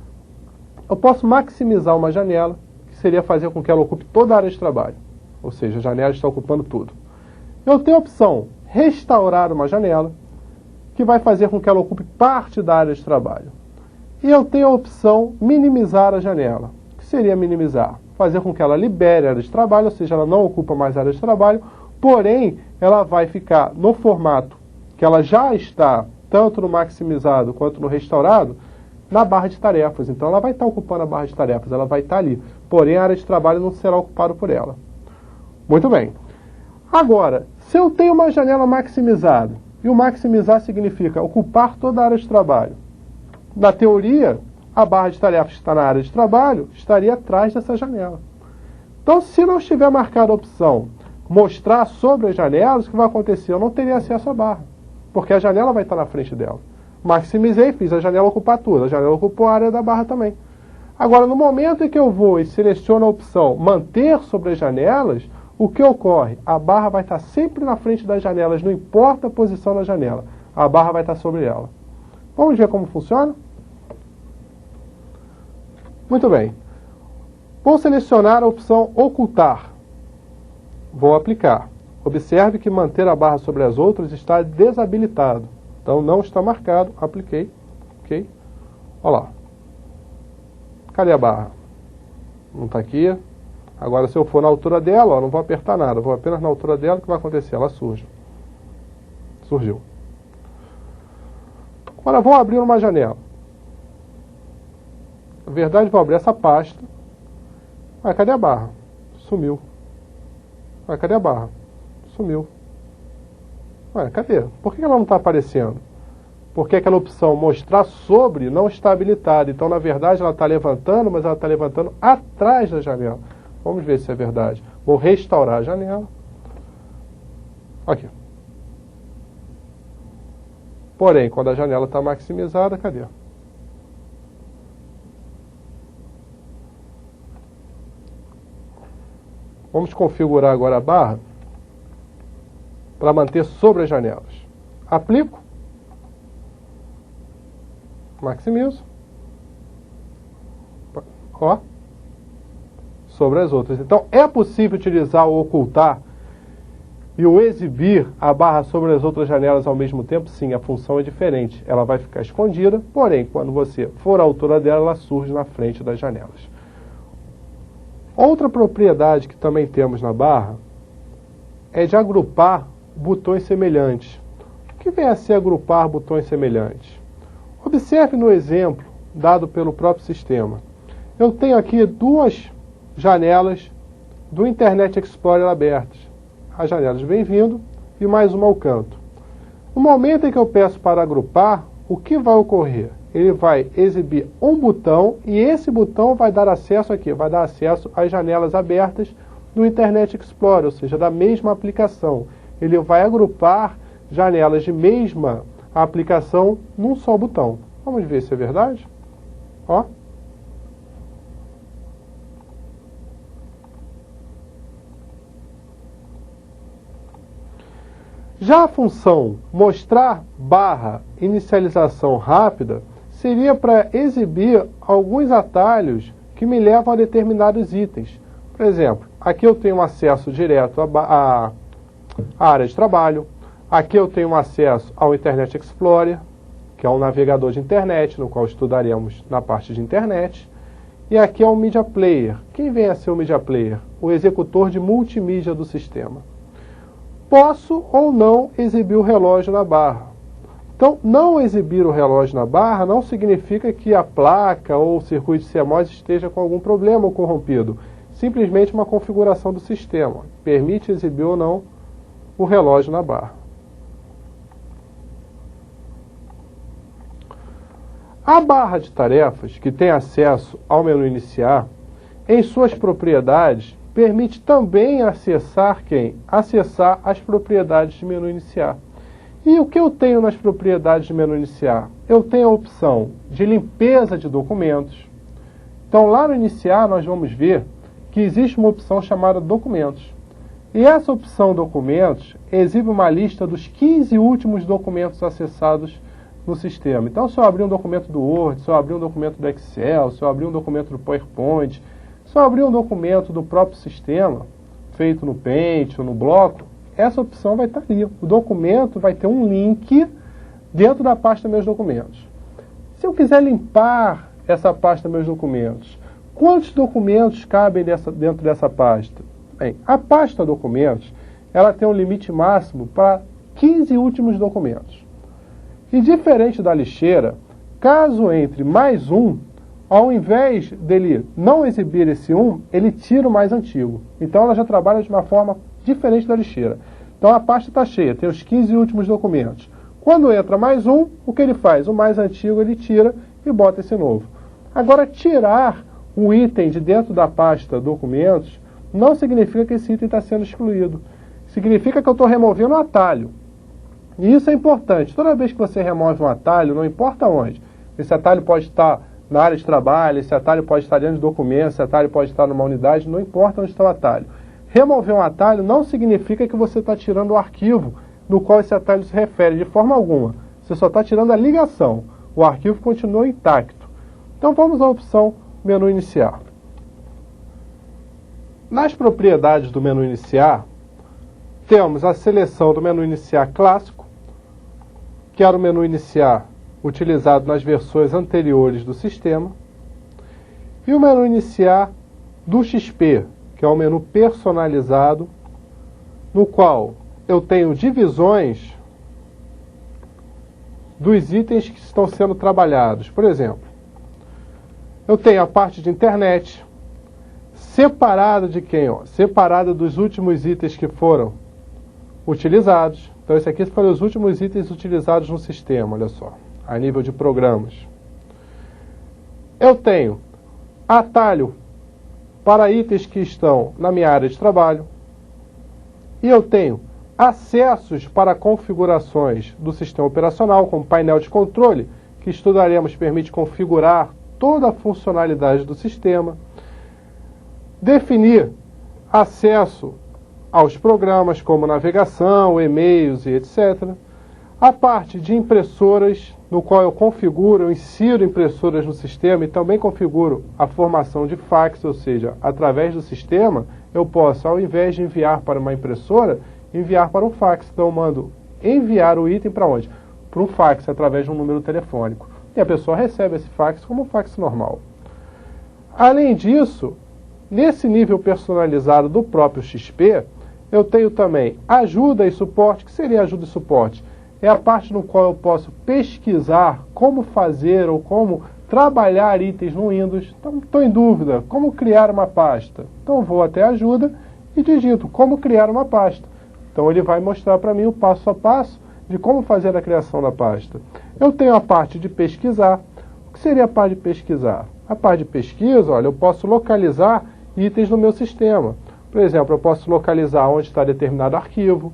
Eu posso maximizar uma janela, que seria fazer com que ela ocupe toda a área de trabalho. Ou seja, a janela está ocupando tudo. Eu tenho a opção restaurar uma janela, que vai fazer com que ela ocupe parte da área de trabalho. E eu tenho a opção minimizar a janela. O que seria minimizar? Fazer com que ela libere a área de trabalho, ou seja, ela não ocupa mais a área de trabalho, porém, ela vai ficar no formato que ela já está, tanto no maximizado quanto no restaurado, na barra de tarefas. Então, ela vai estar ocupando a barra de tarefas, ela vai estar ali. Porém, a área de trabalho não será ocupada por ela. Muito bem. Agora, se eu tenho uma janela maximizada, e o maximizar significa ocupar toda a área de trabalho. Na teoria, a barra de tarefas que está na área de trabalho estaria atrás dessa janela. Então, se não estiver marcada a opção mostrar sobre as janelas, o que vai acontecer? Eu não teria acesso à barra, porque a janela vai estar na frente dela. Maximizei, fiz a janela ocupar tudo. A janela ocupou a área da barra também. Agora, no momento em que eu vou e seleciono a opção manter sobre as janelas, o que ocorre? A barra vai estar sempre na frente das janelas, não importa a posição da janela. A barra vai estar sobre ela. Vamos ver como funciona? Muito bem. Vou selecionar a opção ocultar. Vou aplicar. Observe que manter a barra sobre as outras está desabilitado. Então não está marcado. Apliquei. Ok. Olha lá. Cadê a barra? Não está aqui. Agora, se eu for na altura dela, não vou apertar nada, vou apenas na altura dela, o que vai acontecer? Ela surge. Surgiu. Agora, vou abrir uma janela. Na verdade, vou abrir essa pasta. Mas cadê a barra? Sumiu. Mas cadê a barra? Sumiu. Ué, cadê? Por que ela não está aparecendo? Porque aquela opção mostrar sobre não está habilitada. Então, na verdade, ela está levantando, mas ela está levantando atrás da janela. Vamos ver se é verdade. Vou restaurar a janela. Aqui. Porém, quando a janela está maximizada, cadê? Vamos configurar agora a barra para manter sobre as janelas. Aplico. Maximizo. Ó. Sobre as outras. Então, é possível utilizar o ocultar e o exibir a barra sobre as outras janelas ao mesmo tempo? Sim, a função é diferente. Ela vai ficar escondida, porém, quando você for à altura dela, ela surge na frente das janelas. Outra propriedade que também temos na barra é de agrupar botões semelhantes. O que vem a ser agrupar botões semelhantes? Observe no exemplo dado pelo próprio sistema. Eu tenho aqui duas janelas do Internet Explorer abertas. As janelas bem-vindo e mais uma ao canto. No momento em que eu peço para agrupar, o que vai ocorrer? Ele vai exibir um botão e esse botão vai dar acesso aqui, vai dar acesso às janelas abertas do Internet Explorer, ou seja, da mesma aplicação. Ele vai agrupar janelas de mesma aplicação num só botão. Vamos ver se é verdade? Ó. Já a função mostrar barra inicialização rápida seria para exibir alguns atalhos que me levam a determinados itens. Por exemplo, aqui eu tenho acesso direto à área de trabalho, aqui eu tenho acesso ao Internet Explorer, que é um navegador de internet, no qual estudaremos na parte de internet. E aqui é o Media Player. Quem vem a ser o Media Player? O executor de multimídia do sistema. Posso ou não exibir o relógio na barra. Então, não exibir o relógio na barra não significa que a placa ou o circuito CMOS esteja com algum problema ou corrompido. Simplesmente uma configuração do sistema. Permite exibir ou não o relógio na barra. A barra de tarefas, que tem acesso ao menu iniciar, em suas propriedades, permite também acessar quem? Acessar as propriedades de menu iniciar. E o que eu tenho nas propriedades de menu iniciar? Eu tenho a opção de limpeza de documentos. Então, lá no iniciar, nós vamos ver que existe uma opção chamada documentos. E essa opção documentos exibe uma lista dos 15 últimos documentos acessados no sistema. Então, se eu abrir um documento do Word, se eu abrir um documento do Excel, se eu abrir um documento do PowerPoint, se eu abrir um documento do próprio sistema, feito no Paint ou no Bloco, essa opção vai estar ali. O documento vai ter um link dentro da pasta Meus Documentos. Se eu quiser limpar essa pasta Meus Documentos, quantos documentos cabem dentro dessa pasta? Bem, a pasta Documentos, ela tem um limite máximo para 15 últimos documentos. E diferente da lixeira, caso entre mais um, ao invés dele não exibir esse um, ele tira o mais antigo. Então ela já trabalha de uma forma diferente da lixeira. Então a pasta está cheia, tem os 15 últimos documentos. Quando entra mais um, o que ele faz? O mais antigo ele tira e bota esse novo. Agora, tirar um item de dentro da pasta documentos não significa que esse item está sendo excluído. Significa que eu estou removendo um atalho. E isso é importante. Toda vez que você remove um atalho, não importa onde, esse atalho pode estar na área de trabalho, esse atalho pode estar dentro de documentos, esse atalho pode estar numa unidade, não importa onde está o atalho. Remover um atalho não significa que você está tirando o arquivo no qual esse atalho se refere, de forma alguma. Você só está tirando a ligação. O arquivo continua intacto. Então vamos à opção Menu Iniciar. Nas propriedades do menu Iniciar, temos a seleção do menu Iniciar clássico, que era o menu Iniciar utilizado nas versões anteriores do sistema, e o menu Iniciar do XP, que é o menu personalizado, no qual eu tenho divisões dos itens que estão sendo trabalhados. Por exemplo, eu tenho a parte de internet, separada de quem? Separada dos últimos itens que foram utilizados. Então, esse aqui foram os últimos itens utilizados no sistema, olha só, a nível de programas. Eu tenho atalho para itens que estão na minha área de trabalho. E eu tenho acessos para configurações do sistema operacional, como painel de controle, que estudaremos, permite configurar toda a funcionalidade do sistema. Definir acesso aos programas como navegação, e-mails e etc. A parte de impressoras, no qual eu configuro, eu insiro impressoras no sistema e também configuro a formação de fax, ou seja, através do sistema, eu posso, ao invés de enviar para uma impressora, enviar para um fax. Então eu mando enviar o item para onde? Para um fax, através de um número telefônico. E a pessoa recebe esse fax como um fax normal. Além disso, nesse nível personalizado do próprio XP, eu tenho também ajuda e suporte. O que seria ajuda e suporte? É a parte no qual eu posso pesquisar como fazer ou como trabalhar itens no Windows. Então, estou em dúvida, como criar uma pasta? Então, vou até ajuda e digito como criar uma pasta. Então, ele vai mostrar para mim o passo a passo de como fazer a criação da pasta. Eu tenho a parte de pesquisar. O que seria a parte de pesquisar? A parte de pesquisa, olha, eu posso localizar itens no meu sistema. Por exemplo, eu posso localizar onde está determinado arquivo.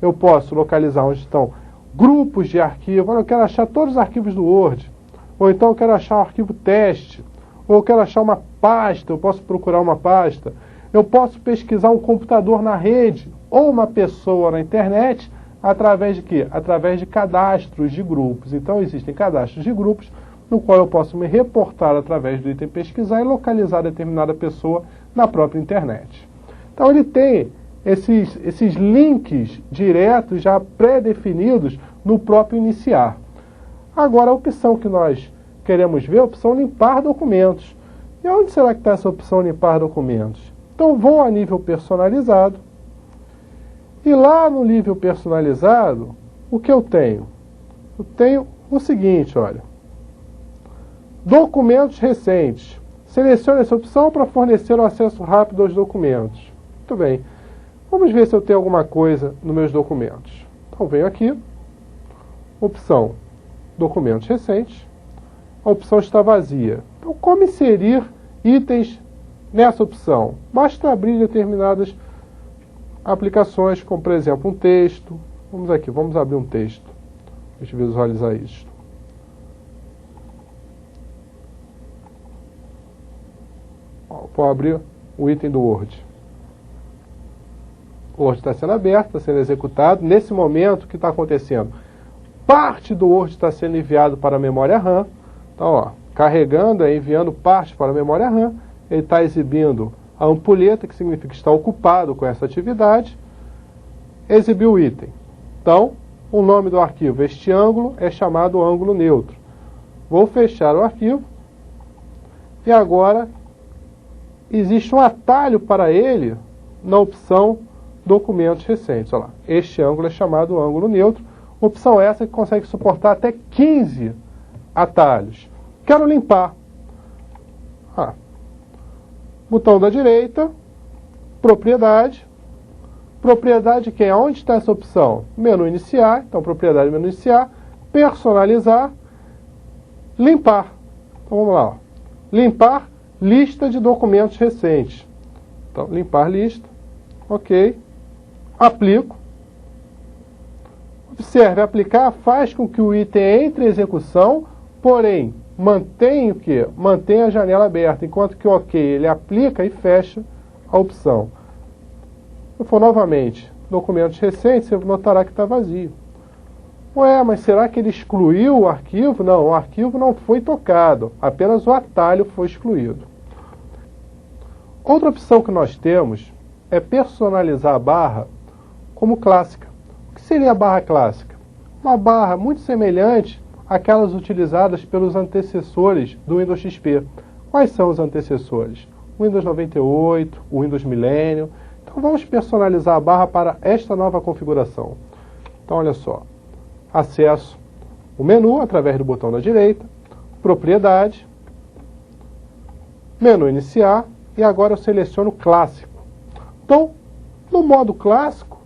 Eu posso localizar onde estão grupos de arquivo. Olha, eu quero achar todos os arquivos do Word. Ou então eu quero achar um arquivo teste. Ou eu quero achar uma pasta. Eu posso procurar uma pasta. Eu posso pesquisar um computador na rede ou uma pessoa na internet através de quê? Através de cadastros de grupos. Então existem cadastros de grupos no qual eu posso me reportar através do item pesquisar e localizar determinada pessoa na própria internet. Então ele tem esses links diretos já pré-definidos no próprio iniciar. Agora, a opção que nós queremos ver é a opção limpar documentos. E onde será que está essa opção limpar documentos? Então, vou a nível personalizado. E lá no nível personalizado, o que eu tenho? Eu tenho o seguinte, olha. Documentos recentes. Selecione essa opção para fornecer um acesso rápido aos documentos. Muito bem. Vamos ver se eu tenho alguma coisa nos meus documentos. Então, venho aqui. Opção documentos recentes. A opção está vazia. Então, como inserir itens nessa opção? Basta abrir determinadas aplicações, como, por exemplo, um texto. Vamos aqui, vamos abrir um texto. Deixa eu visualizar isso. Vou abrir o item do Word. O Word está sendo aberto, está sendo executado. Nesse momento, o que está acontecendo? Parte do Word está sendo enviado para a memória RAM. Então, ó, carregando, enviando parte para a memória RAM. Ele está exibindo a ampulheta, que significa que está ocupado com essa atividade. Exibiu o item. Então, o nome do arquivo, este ângulo, é chamado ângulo neutro. Vou fechar o arquivo. E agora, existe um atalho para ele na opção documentos recentes. Olha lá, este ângulo é chamado ângulo neutro. Opção essa que consegue suportar até 15 atalhos. Quero limpar. Botão da direita, propriedade. Propriedade que é onde está essa opção? Menu iniciar, então propriedade menu iniciar, personalizar, limpar. Então vamos lá, ó. Limpar lista de documentos recentes. Então, limpar lista, ok, aplico. Observe, aplicar faz com que o item entre em execução, porém, mantém o quê? Mantém a janela aberta, enquanto que o ok, ele aplica e fecha a opção. Se eu for novamente, documentos recentes, você notará que está vazio. Ué, mas será que ele excluiu o arquivo? Não, o arquivo não foi tocado, apenas o atalho foi excluído. Outra opção que nós temos é personalizar a barra como clássica. O que seria a barra clássica? Uma barra muito semelhante àquelas utilizadas pelos antecessores do Windows XP. Quais são os antecessores? O Windows 98, o Windows Millennium. Então vamos personalizar a barra para esta nova configuração. Então olha só, acesso o menu através do botão da direita, propriedade, menu iniciar e agora eu seleciono clássico. Então, no modo clássico,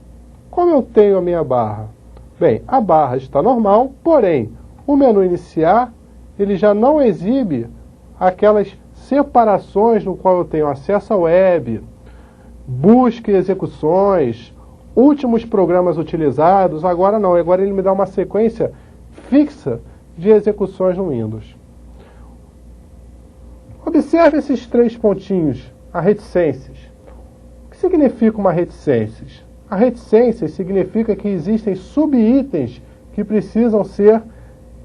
como eu tenho a minha barra? Bem, a barra está normal, porém, o menu iniciar, ele já não exibe aquelas separações no qual eu tenho acesso à web, busca e execuções, últimos programas utilizados. Agora não, agora ele me dá uma sequência fixa de execuções no Windows. Observe esses 3 pontinhos, a reticências. O que significa uma reticências? A reticência significa que existem subitens que precisam ser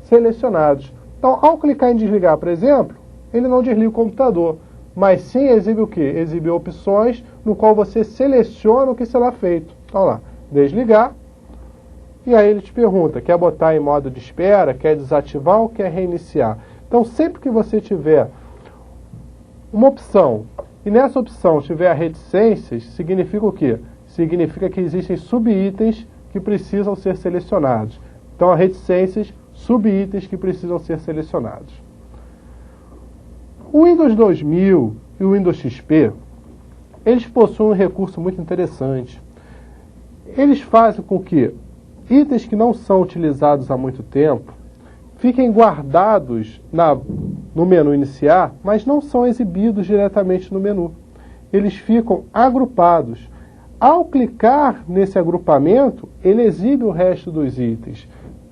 selecionados. Então, ao clicar em desligar, por exemplo, ele não desliga o computador, mas sim exibe o quê? Exibe opções no qual você seleciona o que será feito. Então lá, desligar, e aí ele te pergunta, quer botar em modo de espera, quer desativar ou quer reiniciar? Então sempre que você tiver uma opção, e nessa opção tiver reticências, significa o quê? Significa que existem subitens que precisam ser selecionados. Então, a reticências, subitens que precisam ser selecionados. O Windows 2000 e o Windows XP, eles possuem um recurso muito interessante. Eles fazem com que itens que não são utilizados há muito tempo fiquem guardados no menu iniciar, mas não são exibidos diretamente no menu. Eles ficam agrupados. Ao clicar nesse agrupamento, ele exibe o resto dos itens,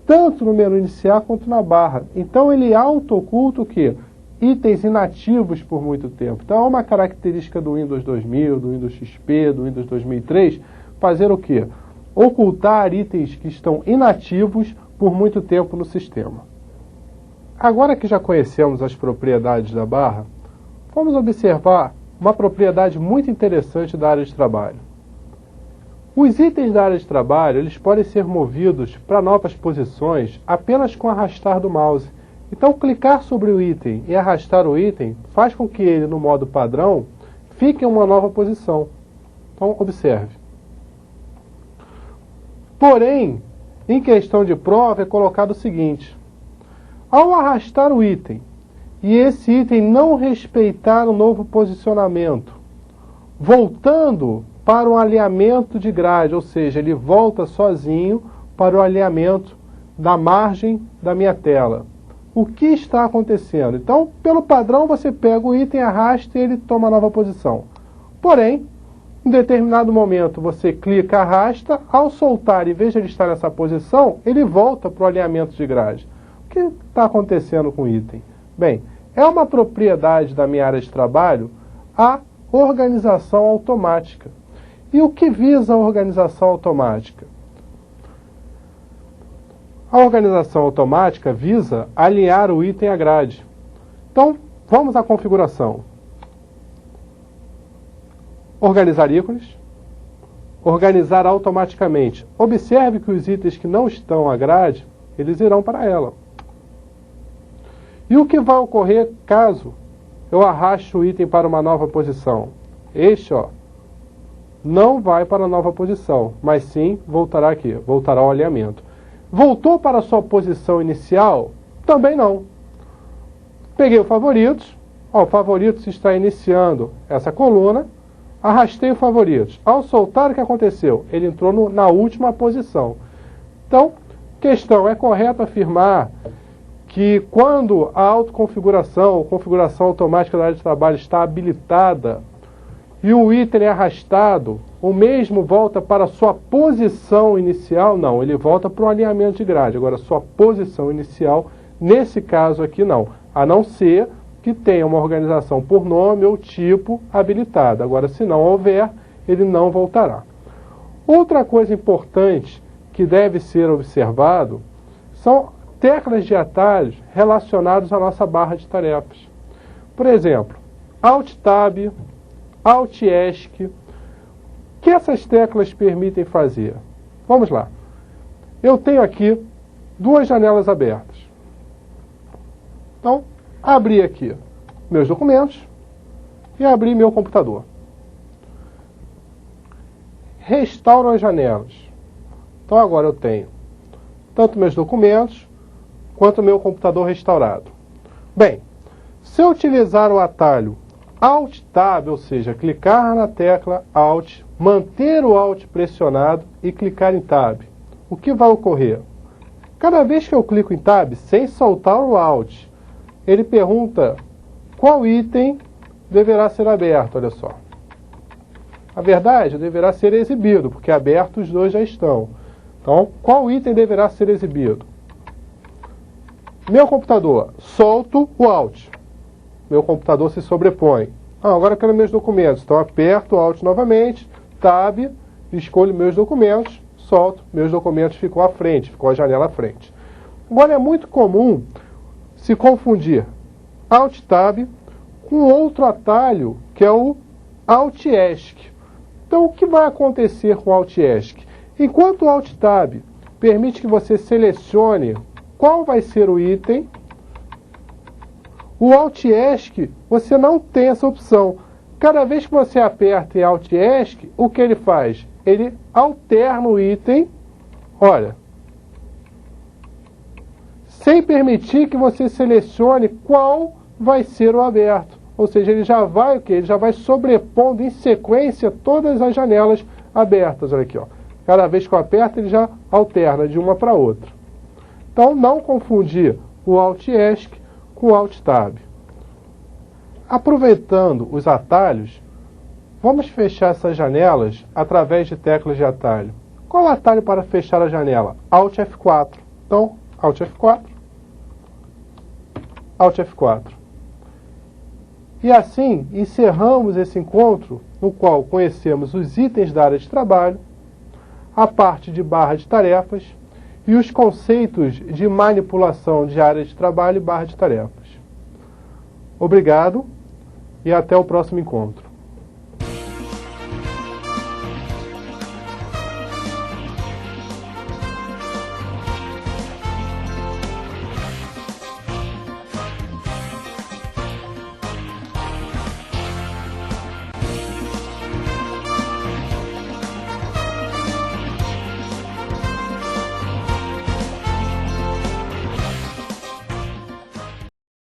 tanto no menu iniciar quanto na barra. Então ele auto-oculta o quê? Itens inativos por muito tempo. Então é uma característica do Windows 2000, do Windows XP, do Windows 2003, fazer o quê? Ocultar itens que estão inativos por muito tempo no sistema. Agora que já conhecemos as propriedades da barra, vamos observar uma propriedade muito interessante da área de trabalho. Os itens da área de trabalho, eles podem ser movidos para novas posições apenas com arrastar do mouse. Então, clicar sobre o item e arrastar o item faz com que ele, no modo padrão, fique em uma nova posição. Então, observe. Porém, em questão de prova, é colocado o seguinte: ao arrastar o item e esse item não respeitar o novo posicionamento, voltando para o alinhamento de grade, ou seja, ele volta sozinho para o alinhamento da margem da minha tela. O que está acontecendo? Então, pelo padrão, você pega o item, arrasta e ele toma nova posição. Porém, em determinado momento, você clica, arrasta, ao soltar, em vez de ele estar nessa posição, ele volta para o alinhamento de grade. O que está acontecendo com o item? Bem, é uma propriedade da minha área de trabalho a organização automática. E o que visa a organização automática? A organização automática visa alinhar o item à grade. Então, vamos à configuração. Organizar ícones. Organizar automaticamente. Observe que os itens que não estão à grade, eles irão para ela. E o que vai ocorrer caso eu arraste o item para uma nova posição? Este, não vai para a nova posição, mas sim voltará aqui, voltará ao alinhamento. Voltou para a sua posição inicial? Também não. Peguei o favoritos, o favoritos está iniciando essa coluna, arrastei o favoritos. Ao soltar, o que aconteceu? Ele entrou na última posição. Então, questão, é correto afirmar que quando a autoconfiguração, ou configuração automática da área de trabalho está habilitada e o item é arrastado, o mesmo volta para a sua posição inicial? Não, ele volta para o alinhamento de grade. Agora, sua posição inicial, nesse caso aqui, não. A não ser que tenha uma organização por nome ou tipo habilitada. Agora, se não houver, ele não voltará. Outra coisa importante que deve ser observado são teclas de atalhos relacionadas à nossa barra de tarefas. Por exemplo, Alt-Tab, Alt-ESC. O que essas teclas permitem fazer? Vamos lá. Eu tenho aqui duas janelas abertas. Então, abri aqui meus documentos e abri meu computador. Restauro as janelas. Então, agora eu tenho tanto meus documentos quanto meu computador restaurado. Bem, se eu utilizar o atalho Alt-Tab, ou seja, clicar na tecla Alt, manter o Alt pressionado e clicar em Tab, o que vai ocorrer? Cada vez que eu clico em Tab, sem soltar o Alt, ele pergunta qual item deverá ser aberto, olha só. A verdade, deverá ser exibido, porque aberto os dois já estão. Então, qual item deverá ser exibido? Meu computador, solto o Alt. Meu computador se sobrepõe. Agora eu quero meus documentos. Então, aperto o Alt novamente, Tab, escolho meus documentos, solto, meus documentos ficou à frente, ficou a janela à frente. Agora, é muito comum se confundir Alt-Tab com outro atalho, que é o Alt-ESC. Então, o que vai acontecer com o Alt-ESC? Enquanto o Alt-Tab permite que você selecione qual vai ser o item, o Alt-ESC, você não tem essa opção. Cada vez que você aperta em Alt-ESC, o que ele faz? Ele alterna o item, olha, sem permitir que você selecione qual vai ser o aberto. Ou seja, ele já vai o quê? Ele já vai sobrepondo em sequência todas as janelas abertas. Olha aqui, ó. Cada vez que eu aperto, ele já alterna de uma para outra. Então, não confundir o Alt-ESC com o Alt-Tab. Aproveitando os atalhos, vamos fechar essas janelas através de teclas de atalho. Qual o atalho para fechar a janela? Alt F4. Então, Alt F4, Alt F4. E assim, encerramos esse encontro no qual conhecemos os itens da área de trabalho, a parte de barra de tarefas e os conceitos de manipulação de área de trabalho e barra de tarefas. Obrigado e até o próximo encontro.